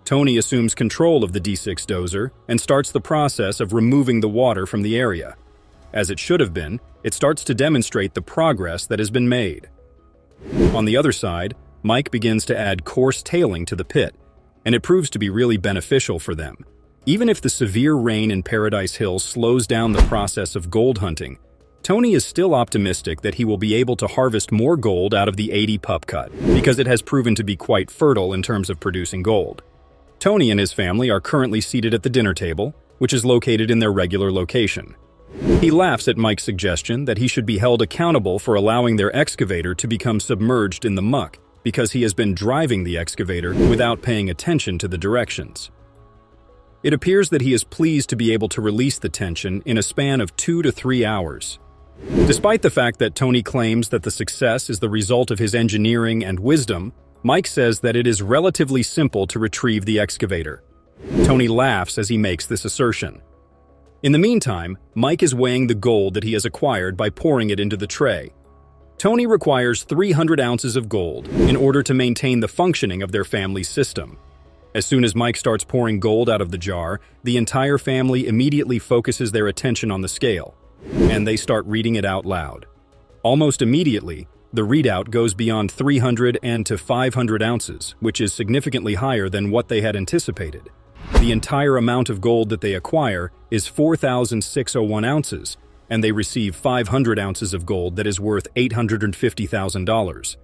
Tony assumes control of the D6 dozer and starts the process of removing the water from the area. As it should have been, it starts to demonstrate the progress that has been made. On the other side, Mike begins to add coarse tailing to the pit, and it proves to be really beneficial for them. Even if the severe rain in Paradise Hills slows down the process of gold hunting, Tony is still optimistic that he will be able to harvest more gold out of the 80 pup cut, because it has proven to be quite fertile in terms of producing gold. Tony and his family are currently seated at the dinner table, which is located in their regular location. He laughs at Mike's suggestion that he should be held accountable for allowing their excavator to become submerged in the muck, because he has been driving the excavator without paying attention to the directions. It appears that he is pleased to be able to release the tension in a span of 2 to 3 hours. Despite the fact that Tony claims that the success is the result of his engineering and wisdom, Mike says that it is relatively simple to retrieve the excavator. Tony laughs as he makes this assertion. In the meantime, Mike is weighing the gold that he has acquired by pouring it into the tray. Tony requires 300 ounces of gold in order to maintain the functioning of their family system. As soon as Mike starts pouring gold out of the jar, the entire family immediately focuses their attention on the scale, and they start reading it out loud. Almost immediately, the readout goes beyond 300 and to 500 ounces, which is significantly higher than what they had anticipated. The entire amount of gold that they acquire is 4,601 ounces, and they receive 500 ounces of gold that is worth $850,000.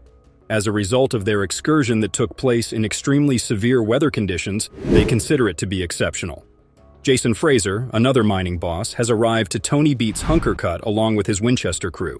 As a result of their excursion that took place in extremely severe weather conditions, they consider it to be exceptional. Jason Fraser, another mining boss, has arrived to Tony Beat's Hunker Cut along with his Winchester crew.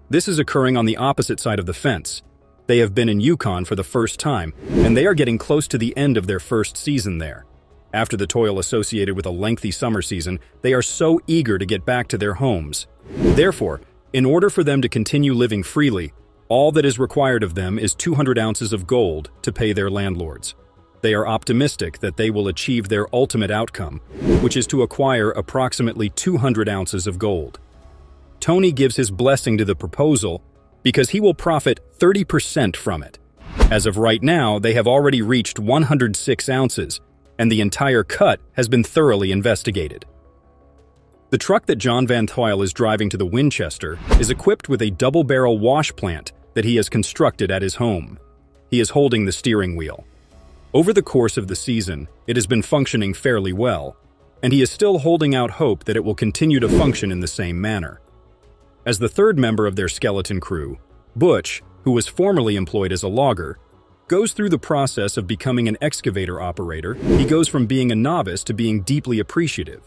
This is occurring on the opposite side of the fence. They have been in Yukon for the first time, and they are getting close to the end of their first season there. After the toil associated with a lengthy summer season, they are so eager to get back to their homes. Therefore, in order for them to continue living freely, all that is required of them is 200 ounces of gold to pay their landlords. They are optimistic that they will achieve their ultimate outcome, which is to acquire approximately 200 ounces of gold. Tony gives his blessing to the proposal because he will profit 30% from it. As of right now, they have already reached 106 ounces, and the entire cut has been thoroughly investigated. The truck that John Van Tuyl is driving to the Winchester is equipped with a double-barrel wash plant that he has constructed at his home. He is holding the steering wheel. Over the course of the season, it has been functioning fairly well, and he is still holding out hope that it will continue to function in the same manner. As the third member of their skeleton crew, Butch, who was formerly employed as a logger, goes through the process of becoming an excavator operator. He goes from being a novice to being deeply appreciative.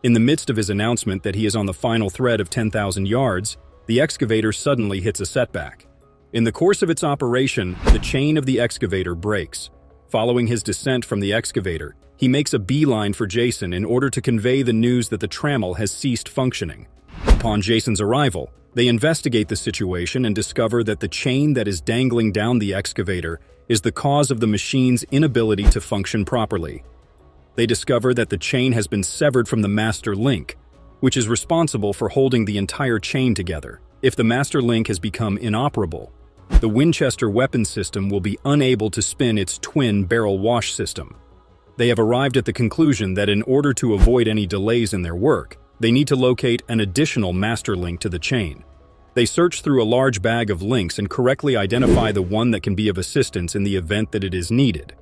In the midst of his announcement that he is on the final thread of 10,000 yards, the excavator suddenly hits a setback. In the course of its operation, the chain of the excavator breaks. Following his descent from the excavator, he makes a beeline for Jason in order to convey the news that the trammel has ceased functioning. Upon Jason's arrival, they investigate the situation and discover that the chain that is dangling down the excavator is the cause of the machine's inability to function properly. They discover that the chain has been severed from the master link, which is responsible for holding the entire chain together. If the master link has become inoperable, the Winchester weapon system will be unable to spin its twin-barrel wash system. They have arrived at the conclusion that in order to avoid any delays in their work, they need to locate an additional master link to the chain. They search through a large bag of links and correctly identify the one that can be of assistance in the event that it is needed.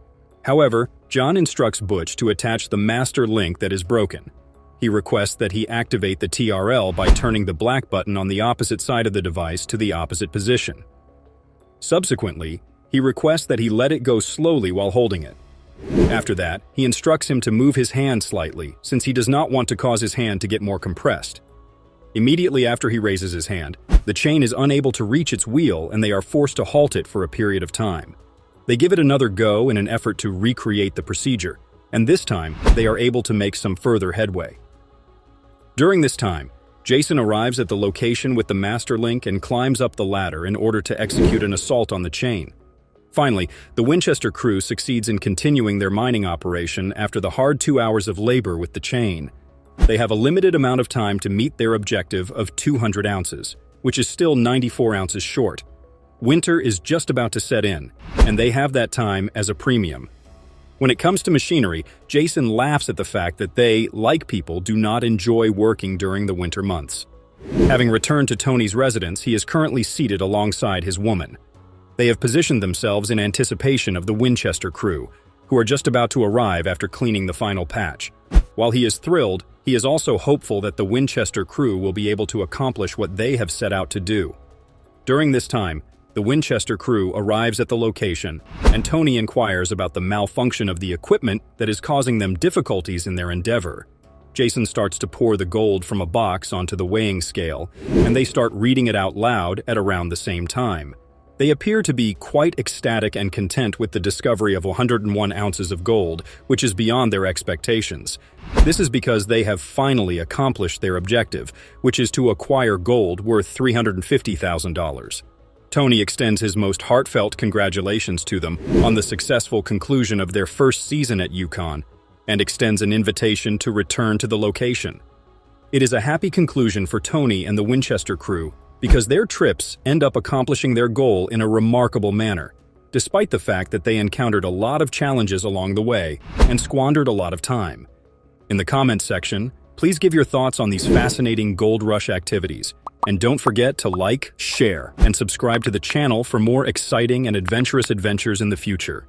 However, John instructs Butch to attach the master link that is broken. He requests that he activate the TRL by turning the black button on the opposite side of the device to the opposite position. Subsequently, he requests that he let it go slowly while holding it. After that, he instructs him to move his hand slightly, since he does not want to cause his hand to get more compressed. Immediately after he raises his hand, the chain is unable to reach its wheel and they are forced to halt it for a period of time. They give it another go in an effort to recreate the procedure, and this time, they are able to make some further headway. During this time, Jason arrives at the location with the master link and climbs up the ladder in order to execute an assault on the chain. Finally, the Winchester crew succeeds in continuing their mining operation after the hard 2 hours of labor with the chain. They have a limited amount of time to meet their objective of 200 ounces, which is still 94 ounces short. Winter is just about to set in, and they have that time as a premium. When it comes to machinery, Jason laughs at the fact that they, like people, do not enjoy working during the winter months. Having returned to Tony's residence, he is currently seated alongside his woman. They have positioned themselves in anticipation of the Winchester crew, who are just about to arrive after cleaning the final patch. While he is thrilled, he is also hopeful that the Winchester crew will be able to accomplish what they have set out to do. During this time, the Winchester crew arrives at the location, and Tony inquires about the malfunction of the equipment that is causing them difficulties in their endeavor. Jason starts to pour the gold from a box onto the weighing scale, and they start reading it out loud at around the same time. They appear to be quite ecstatic and content with the discovery of 101 ounces of gold, which is beyond their expectations. This is because they have finally accomplished their objective, which is to acquire gold worth $350,000. Tony extends his most heartfelt congratulations to them on the successful conclusion of their first season at Yukon, and extends an invitation to return to the location. It is a happy conclusion for Tony and the Winchester crew, because their trips end up accomplishing their goal in a remarkable manner, despite the fact that they encountered a lot of challenges along the way and squandered a lot of time. In the comments section, please give your thoughts on these fascinating gold rush activities, and don't forget to like, share, and subscribe to the channel for more exciting and adventurous adventures in the future.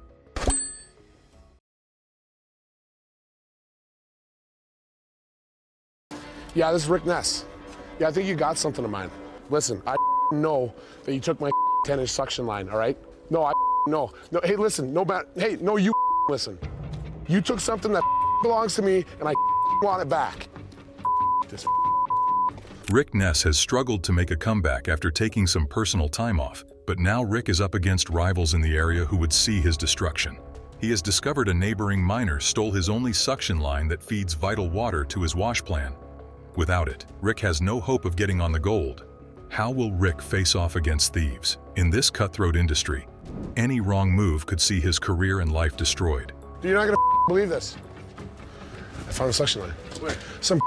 Yeah, this is Rick Ness. Yeah, I think you got something of mine. Listen, I know that you took my 10-inch suction line, all right? No, I know. No, hey, listen, you listen. You took something that belongs to me, and I want it back. This Rick Ness has struggled to make a comeback after taking some personal time off, but now Rick is up against rivals in the area who would see his destruction. He has discovered a neighboring miner stole his only suction line that feeds vital water to his wash plant. Without it, Rick has no hope of getting on the gold. How will Rick face off against thieves? In this cutthroat industry, any wrong move could see his career and life destroyed. You're not gonna believe this. I found a suction line. Where? Some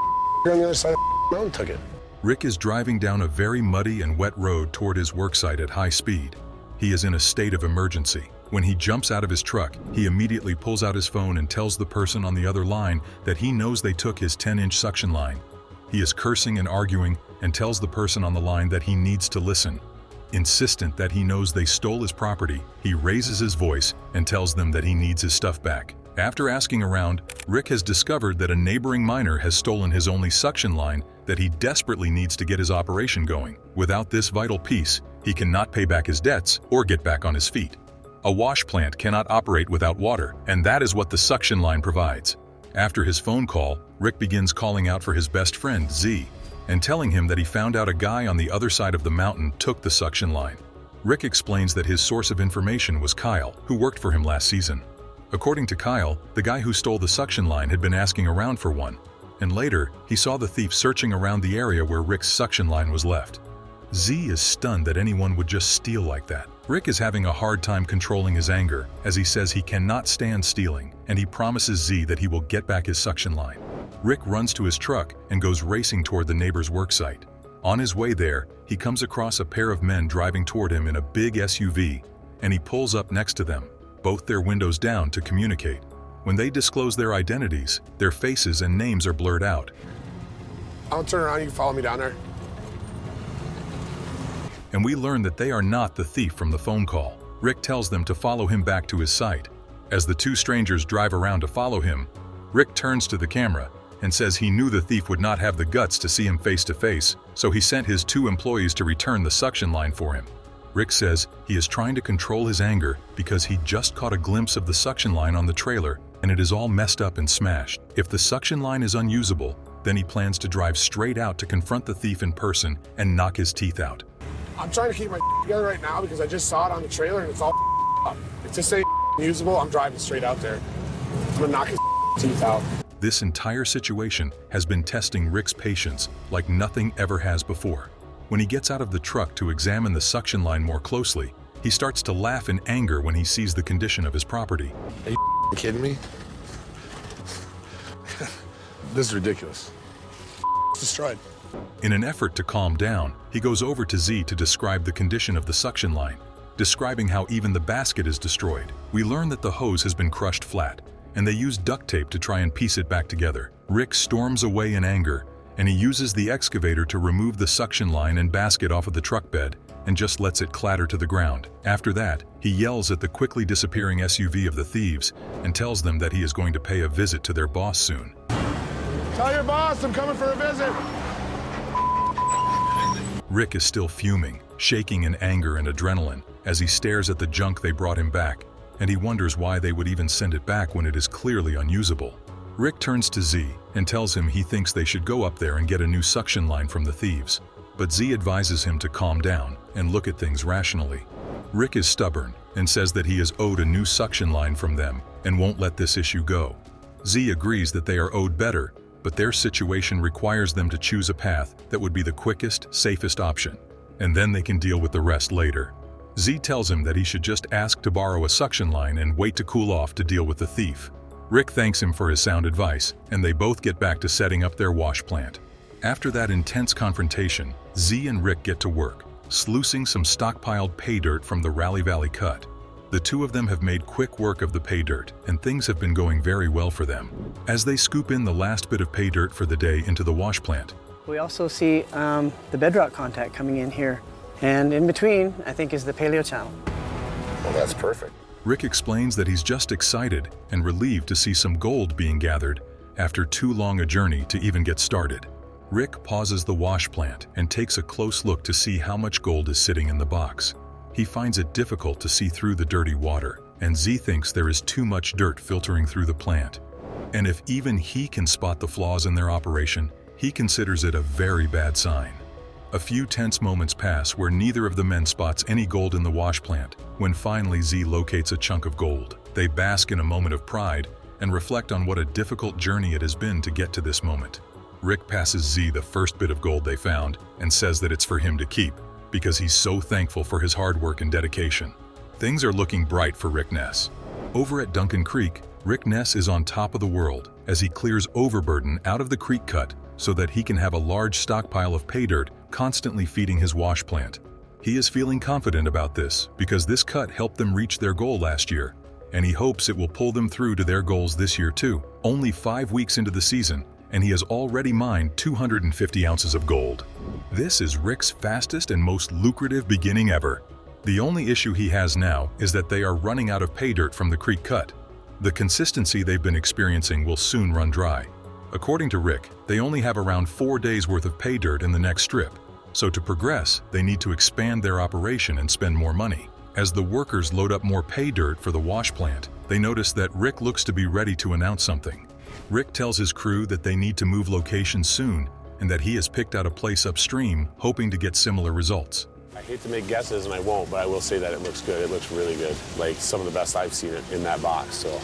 on the other side of the mountain took it. Rick is driving down a very muddy and wet road toward his worksite at high speed. He is in a state of emergency. When he jumps out of his truck, he immediately pulls out his phone and tells the person on the other line that he knows they took his 10-inch suction line. He is cursing and arguing and tells the person on the line that he needs to listen. Insistent that he knows they stole his property, he raises his voice and tells them that he needs his stuff back. After asking around, Rick has discovered that a neighboring miner has stolen his only suction line that he desperately needs to get his operation going. Without this vital piece, he cannot pay back his debts or get back on his feet. A wash plant cannot operate without water, and that is what the suction line provides. After his phone call, Rick begins calling out for his best friend, Z, and telling him that he found out a guy on the other side of the mountain took the suction line. Rick explains that his source of information was Kyle, who worked for him last season. According to Kyle, the guy who stole the suction line had been asking around for one, and later, he saw the thief searching around the area where Rick's suction line was left. Z is stunned that anyone would just steal like that. Rick is having a hard time controlling his anger, as he says he cannot stand stealing, and he promises Z that he will get back his suction line. Rick runs to his truck and goes racing toward the neighbor's worksite. On his way there, he comes across a pair of men driving toward him in a big SUV, and he pulls up next to them, both their windows down to communicate. When they disclose their identities, their faces and names are blurred out. I'll turn around, you can follow me down there. And we learn that they are not the thief from the phone call. Rick tells them to follow him back to his site. As the two strangers drive around to follow him, Rick turns to the camera and says he knew the thief would not have the guts to see him face to face, so he sent his 2 employees to return the suction line for him. Rick says he is trying to control his anger because he just caught a glimpse of the suction line on the trailer and it is all messed up and smashed. If the suction line is unusable, then he plans to drive straight out to confront the thief in person and knock his teeth out. I'm trying to keep my together right now because I just saw it on the trailer and it's all up. If this ain't usable, I'm driving straight out there. I'm gonna knock his teeth out. This entire situation has been testing Rick's patience like nothing ever has before. When he gets out of the truck to examine the suction line more closely, he starts to laugh in anger when he sees the condition of his property. Are you kidding me? This is ridiculous. It's destroyed. In an effort to calm down, he goes over to Z to describe the condition of the suction line, describing how even the basket is destroyed. We learn that the hose has been crushed flat, and they use duct tape to try and piece it back together. Rick storms away in anger, and he uses the excavator to remove the suction line and basket off of the truck bed and just lets it clatter to the ground. After that, he yells at the quickly disappearing SUV of the thieves and tells them that he is going to pay a visit to their boss soon. Tell your boss I'm coming for a visit. Rick is still fuming, shaking in anger and adrenaline as he stares at the junk they brought him back, and he wonders why they would even send it back when it is clearly unusable. Rick turns to Z and tells him he thinks they should go up there and get a new suction line from the thieves, but Z advises him to calm down and look at things rationally. Rick is stubborn and says that he is owed a new suction line from them and won't let this issue go. Z agrees that they are owed better, but their situation requires them to choose a path that would be the quickest, safest option, and then they can deal with the rest later. Z tells him that he should just ask to borrow a suction line and wait to cool off to deal with the thief. Rick thanks him for his sound advice, and they both get back to setting up their wash plant. After that intense confrontation, Z and Rick get to work, sluicing some stockpiled pay dirt from the Rally Valley cut. The two of them have made quick work of the pay dirt, and things have been going very well for them. As they scoop in the last bit of pay dirt for the day into the wash plant, we also see the bedrock contact coming in here. And in between, I think, is the paleo channel. Well, that's perfect. Rick explains that he's just excited and relieved to see some gold being gathered after too long a journey to even get started. Rick pauses the wash plant and takes a close look to see how much gold is sitting in the box. He finds it difficult to see through the dirty water, and Z thinks there is too much dirt filtering through the plant. And if even he can spot the flaws in their operation, he considers it a very bad sign. A few tense moments pass where neither of the men spots any gold in the wash plant, when finally Z locates a chunk of gold. They bask in a moment of pride and reflect on what a difficult journey it has been to get to this moment. Rick passes Z the first bit of gold they found and says that it's for him to keep, because he's so thankful for his hard work and dedication. Things are looking bright for Rick Ness. Over at Duncan Creek, Rick Ness is on top of the world as he clears overburden out of the creek cut so that he can have a large stockpile of pay dirt constantly feeding his wash plant. He is feeling confident about this because this cut helped them reach their goal last year, and he hopes it will pull them through to their goals this year too. Only 5 weeks into the season, and he has already mined 250 ounces of gold. This is Rick's fastest and most lucrative beginning ever. The only issue he has now is that they are running out of pay dirt from the creek cut. The consistency they've been experiencing will soon run dry. According to Rick, they only have around 4 days worth of pay dirt in the next strip, so to progress, they need to expand their operation and spend more money. As the workers load up more pay dirt for the wash plant, they notice that Rick looks to be ready to announce something. Rick tells his crew that they need to move locations soon and that he has picked out a place upstream, hoping to get similar results. I hate to make guesses, and I won't, but I will say that it looks good. It looks really good. Like some of the best I've seen it in that box, so.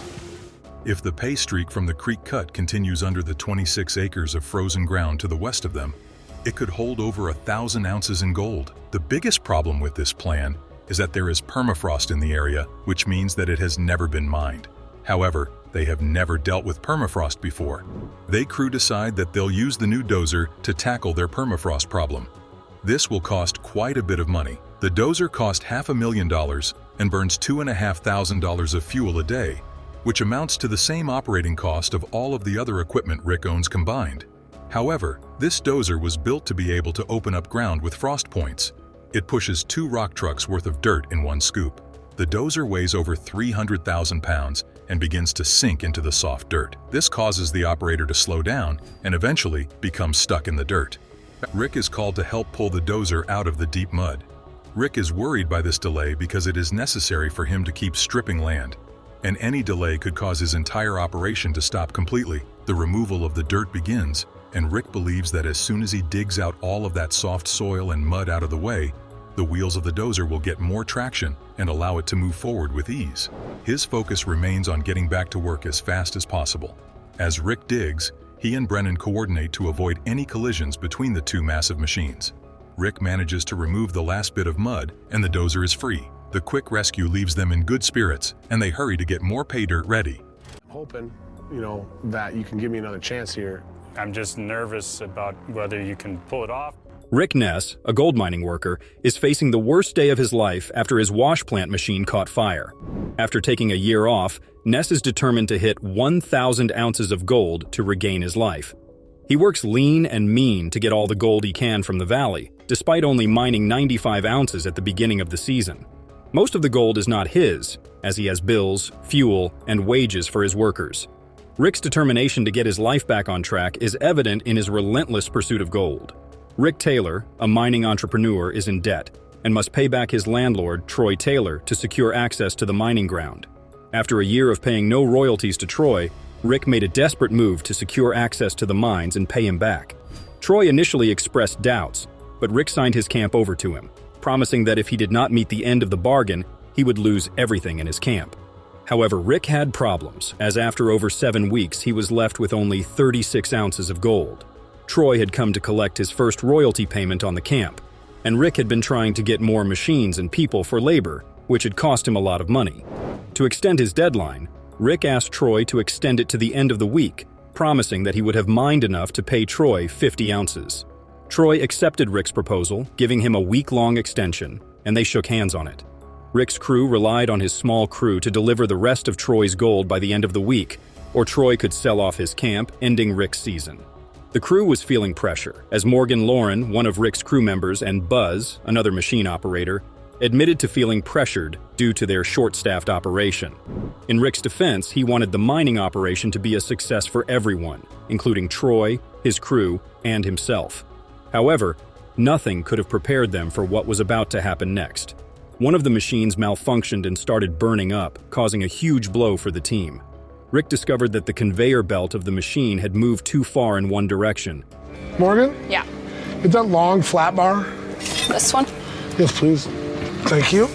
If the pay streak from the creek cut continues under the 26 acres of frozen ground to the west of them, it could hold over 1,000 ounces in gold. The biggest problem with this plan is that there is permafrost in the area, which means that it has never been mined. However, they have never dealt with permafrost before. They crew decide that they'll use the new dozer to tackle their permafrost problem. This will cost quite a bit of money. The dozer cost $500,000 and burns $2,500 of fuel a day, which amounts to the same operating cost of all of the other equipment Rick owns combined. However, this dozer was built to be able to open up ground with frost points. It pushes 2 rock trucks worth of dirt in one scoop. The dozer weighs over 300,000 pounds and begins to sink into the soft dirt. This causes the operator to slow down and eventually become stuck in the dirt. Rick is called to help pull the dozer out of the deep mud. Rick is worried by this delay because it is necessary for him to keep stripping land, and any delay could cause his entire operation to stop completely. The removal of the dirt begins, and Rick believes that as soon as he digs out all of that soft soil and mud out of the way, the wheels of the dozer will get more traction and allow it to move forward with ease. His focus remains on getting back to work as fast as possible. As Rick digs, he and Brennan coordinate to avoid any collisions between the two massive machines. Rick manages to remove the last bit of mud, and the dozer is free. The quick rescue leaves them in good spirits, and they hurry to get more pay dirt ready. I'm hoping, that you can give me another chance here. I'm just nervous about whether you can pull it off. Rick Ness, a gold mining worker, is facing the worst day of his life after his wash plant machine caught fire. After taking a year off, Ness is determined to hit 1,000 ounces of gold to regain his life. He works lean and mean to get all the gold he can from the valley, despite only mining 95 ounces at the beginning of the season. Most of the gold is not his, as he has bills, fuel, and wages for his workers. Rick's determination to get his life back on track is evident in his relentless pursuit of gold. Rick Taylor, a mining entrepreneur, is in debt and must pay back his landlord, Troy Taylor, to secure access to the mining ground. After a year of paying no royalties to Troy, Rick made a desperate move to secure access to the mines and pay him back. Troy initially expressed doubts, but Rick signed his camp over to him, promising that if he did not meet the end of the bargain, he would lose everything in his camp. However, Rick had problems, as after over 7 weeks he was left with only 36 ounces of gold. Troy had come to collect his first royalty payment on the camp, and Rick had been trying to get more machines and people for labor, which had cost him a lot of money. To extend his deadline, Rick asked Troy to extend it to the end of the week, promising that he would have mined enough to pay Troy 50 ounces. Troy accepted Rick's proposal, giving him a week-long extension, and they shook hands on it. Rick's crew relied on his small crew to deliver the rest of Troy's gold by the end of the week, or Troy could sell off his camp, ending Rick's season. The crew was feeling pressure, as Morgan Lauren, one of Rick's crew members, and Buzz, another machine operator, admitted to feeling pressured due to their short-staffed operation. In Rick's defense, he wanted the mining operation to be a success for everyone, including Troy, his crew, and himself. However, nothing could have prepared them for what was about to happen next. One of the machines malfunctioned and started burning up, causing a huge blow for the team. Rick discovered that the conveyor belt of the machine had moved too far in one direction. Morgan? Yeah. Get that long flat bar. This one? Yes, please. Thank you.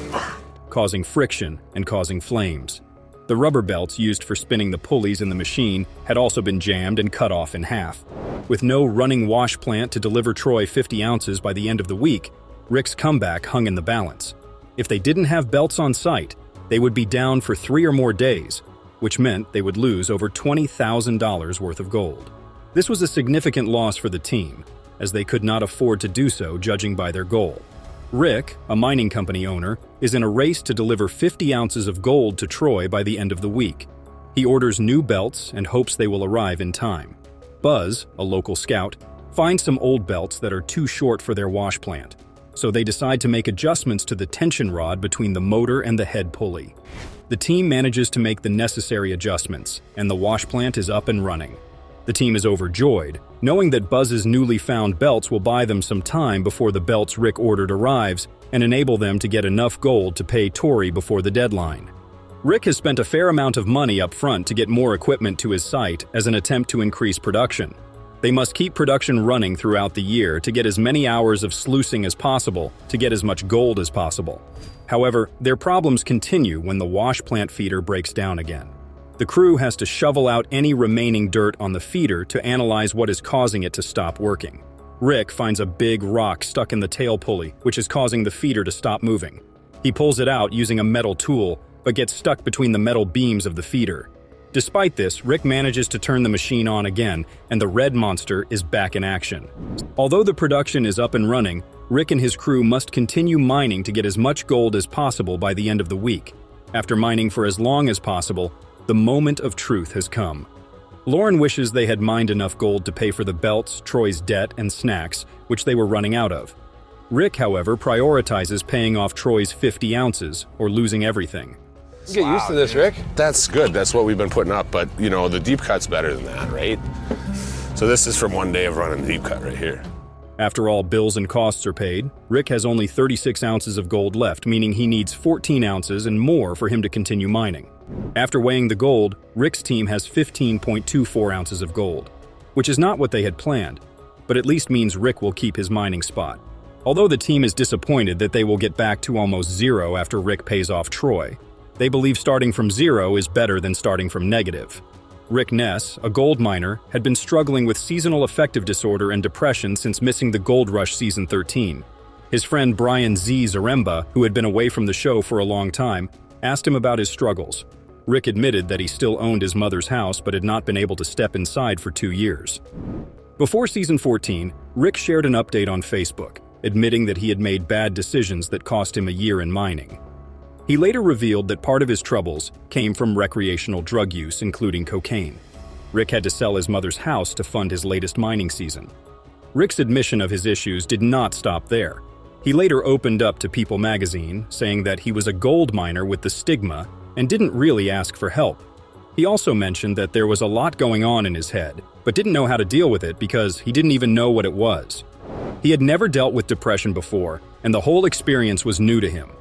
Causing friction and causing flames. The rubber belts used for spinning the pulleys in the machine had also been jammed and cut off in half. With no running wash plant to deliver Troy 50 ounces by the end of the week, Rick's comeback hung in the balance. If they didn't have belts on site, they would be down for 3 or more days, which meant they would lose over $20,000 worth of gold. This was a significant loss for the team, as they could not afford to do so judging by their goal. Rick, a mining company owner, is in a race to deliver 50 ounces of gold to Troy by the end of the week. He orders new belts and hopes they will arrive in time. Buzz, a local scout, finds some old belts that are too short for their wash plant, so they decide to make adjustments to the tension rod between the motor and the head pulley. The team manages to make the necessary adjustments, and the wash plant is up and running. The team is overjoyed, knowing that Buzz's newly found belts will buy them some time before the belts Rick ordered arrives and enable them to get enough gold to pay Tori before the deadline. Rick has spent a fair amount of money up front to get more equipment to his site as an attempt to increase production. They must keep production running throughout the year to get as many hours of sluicing as possible to get as much gold as possible. However, their problems continue when the wash plant feeder breaks down again. The crew has to shovel out any remaining dirt on the feeder to analyze what is causing it to stop working. Rick finds a big rock stuck in the tail pulley, which is causing the feeder to stop moving. He pulls it out using a metal tool, but gets stuck between the metal beams of the feeder. Despite this, Rick manages to turn the machine on again, and the red monster is back in action. Although the production is up and running, Rick and his crew must continue mining to get as much gold as possible by the end of the week. After mining for as long as possible, the moment of truth has come. Lauren wishes they had mined enough gold to pay for the belts, Troy's debt, and snacks, which they were running out of. Rick, however, prioritizes paying off Troy's 50 ounces, or losing everything. Get used to this, Rick. That's good. That's what we've been putting up. But, you know, the deep cut's better than that, right? So this is from one day of running the deep cut right here. After all bills and costs are paid, Rick has only 36 ounces of gold left, meaning he needs 14 ounces and more for him to continue mining. After weighing the gold, Rick's team has 15.24 ounces of gold, which is not what they had planned, but at least means Rick will keep his mining spot. Although the team is disappointed that they will get back to almost zero after Rick pays off Troy, they believe starting from zero is better than starting from negative. Rick Ness, a gold miner, had been struggling with seasonal affective disorder and depression since missing the Gold Rush Season 13. His friend Brian Z. Zaremba, who had been away from the show for a long time, asked him about his struggles. Rick admitted that he still owned his mother's house but had not been able to step inside for 2 years. Before Season 14, Rick shared an update on Facebook, admitting that he had made bad decisions that cost him a year in mining. He later revealed that part of his troubles came from recreational drug use, including cocaine. Rick had to sell his mother's house to fund his latest mining season. Rick's admission of his issues did not stop there. He later opened up to People magazine, saying that he was a gold miner with the stigma and didn't really ask for help. He also mentioned that there was a lot going on in his head, but didn't know how to deal with it because he didn't even know what it was. He had never dealt with depression before, and the whole experience was new to him.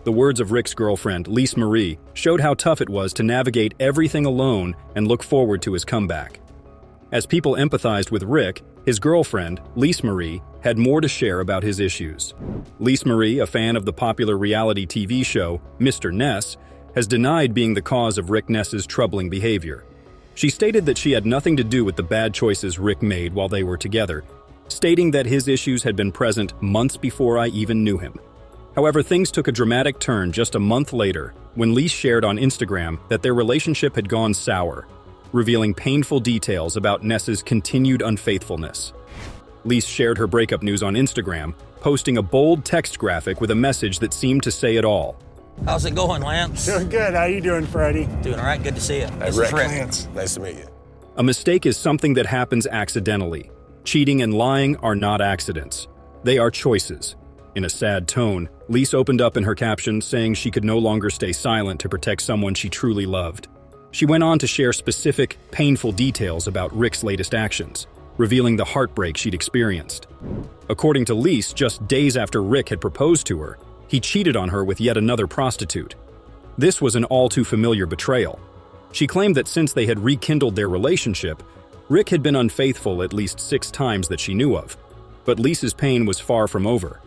The words of Rick's girlfriend, Lise Marie, showed how tough it was to navigate everything alone and look forward to his comeback. As people empathized with Rick, his girlfriend, Lise Marie, had more to share about his issues. Lise Marie, a fan of the popular reality TV show, Mr. Ness, has denied being the cause of Rick Ness's troubling behavior. She stated that she had nothing to do with the bad choices Rick made while they were together, stating that his issues had been present months before I even knew him. However, things took a dramatic turn just a month later when Lise shared on Instagram that their relationship had gone sour, revealing painful details about Ness's continued unfaithfulness. Lise shared her breakup news on Instagram, posting a bold text graphic with a message that seemed to say it all. How's it going, Lance? Doing good. How you doing, Freddie? Doing all right. Good to see you. Hey, This Rick. is Rick. Lance. Nice to meet you. A mistake is something that happens accidentally. Cheating and lying are not accidents. They are choices. In a sad tone, Lise opened up in her caption saying she could no longer stay silent to protect someone she truly loved. She went on to share specific, painful details about Rick's latest actions, revealing the heartbreak she'd experienced. According to Lise, just days after Rick had proposed to her, he cheated on her with yet another prostitute. This was an all-too-familiar betrayal. She claimed that since they had rekindled their relationship, Rick had been unfaithful at least 6 times that she knew of. But Lisa's pain was far from over.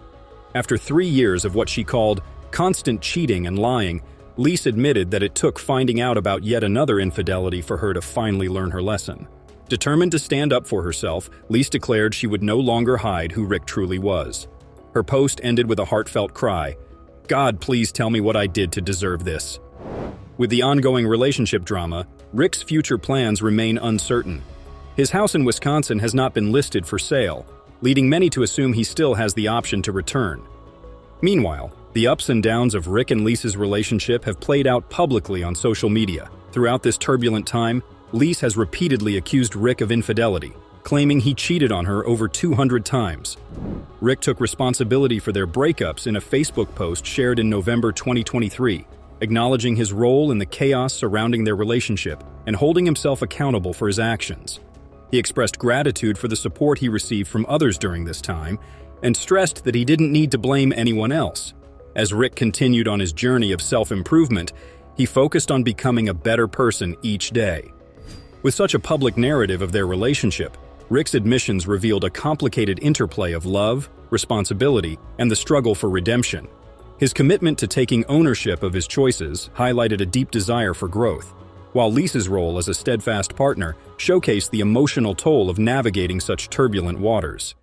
After 3 years of what she called constant cheating and lying, Lise admitted that it took finding out about yet another infidelity for her to finally learn her lesson. Determined to stand up for herself, Lise declared she would no longer hide who Rick truly was. Her post ended with a heartfelt cry, "God, please tell me what I did to deserve this." With the ongoing relationship drama, Rick's future plans remain uncertain. His house in Wisconsin has not been listed for sale, leading many to assume he still has the option to return. Meanwhile, the ups and downs of Rick and Lisa's relationship have played out publicly on social media. Throughout this turbulent time, Lise has repeatedly accused Rick of infidelity, claiming he cheated on her over 200 times. Rick took responsibility for their breakups in a Facebook post shared in November 2023, acknowledging his role in the chaos surrounding their relationship and holding himself accountable for his actions. He expressed gratitude for the support he received from others during this time and stressed that he didn't need to blame anyone else. As Rick continued on his journey of self-improvement, he focused on becoming a better person each day. With such a public narrative of their relationship, Rick's admissions revealed a complicated interplay of love, responsibility, and the struggle for redemption. His commitment to taking ownership of his choices highlighted a deep desire for growth, while Lisa's role as a steadfast partner showcased the emotional toll of navigating such turbulent waters.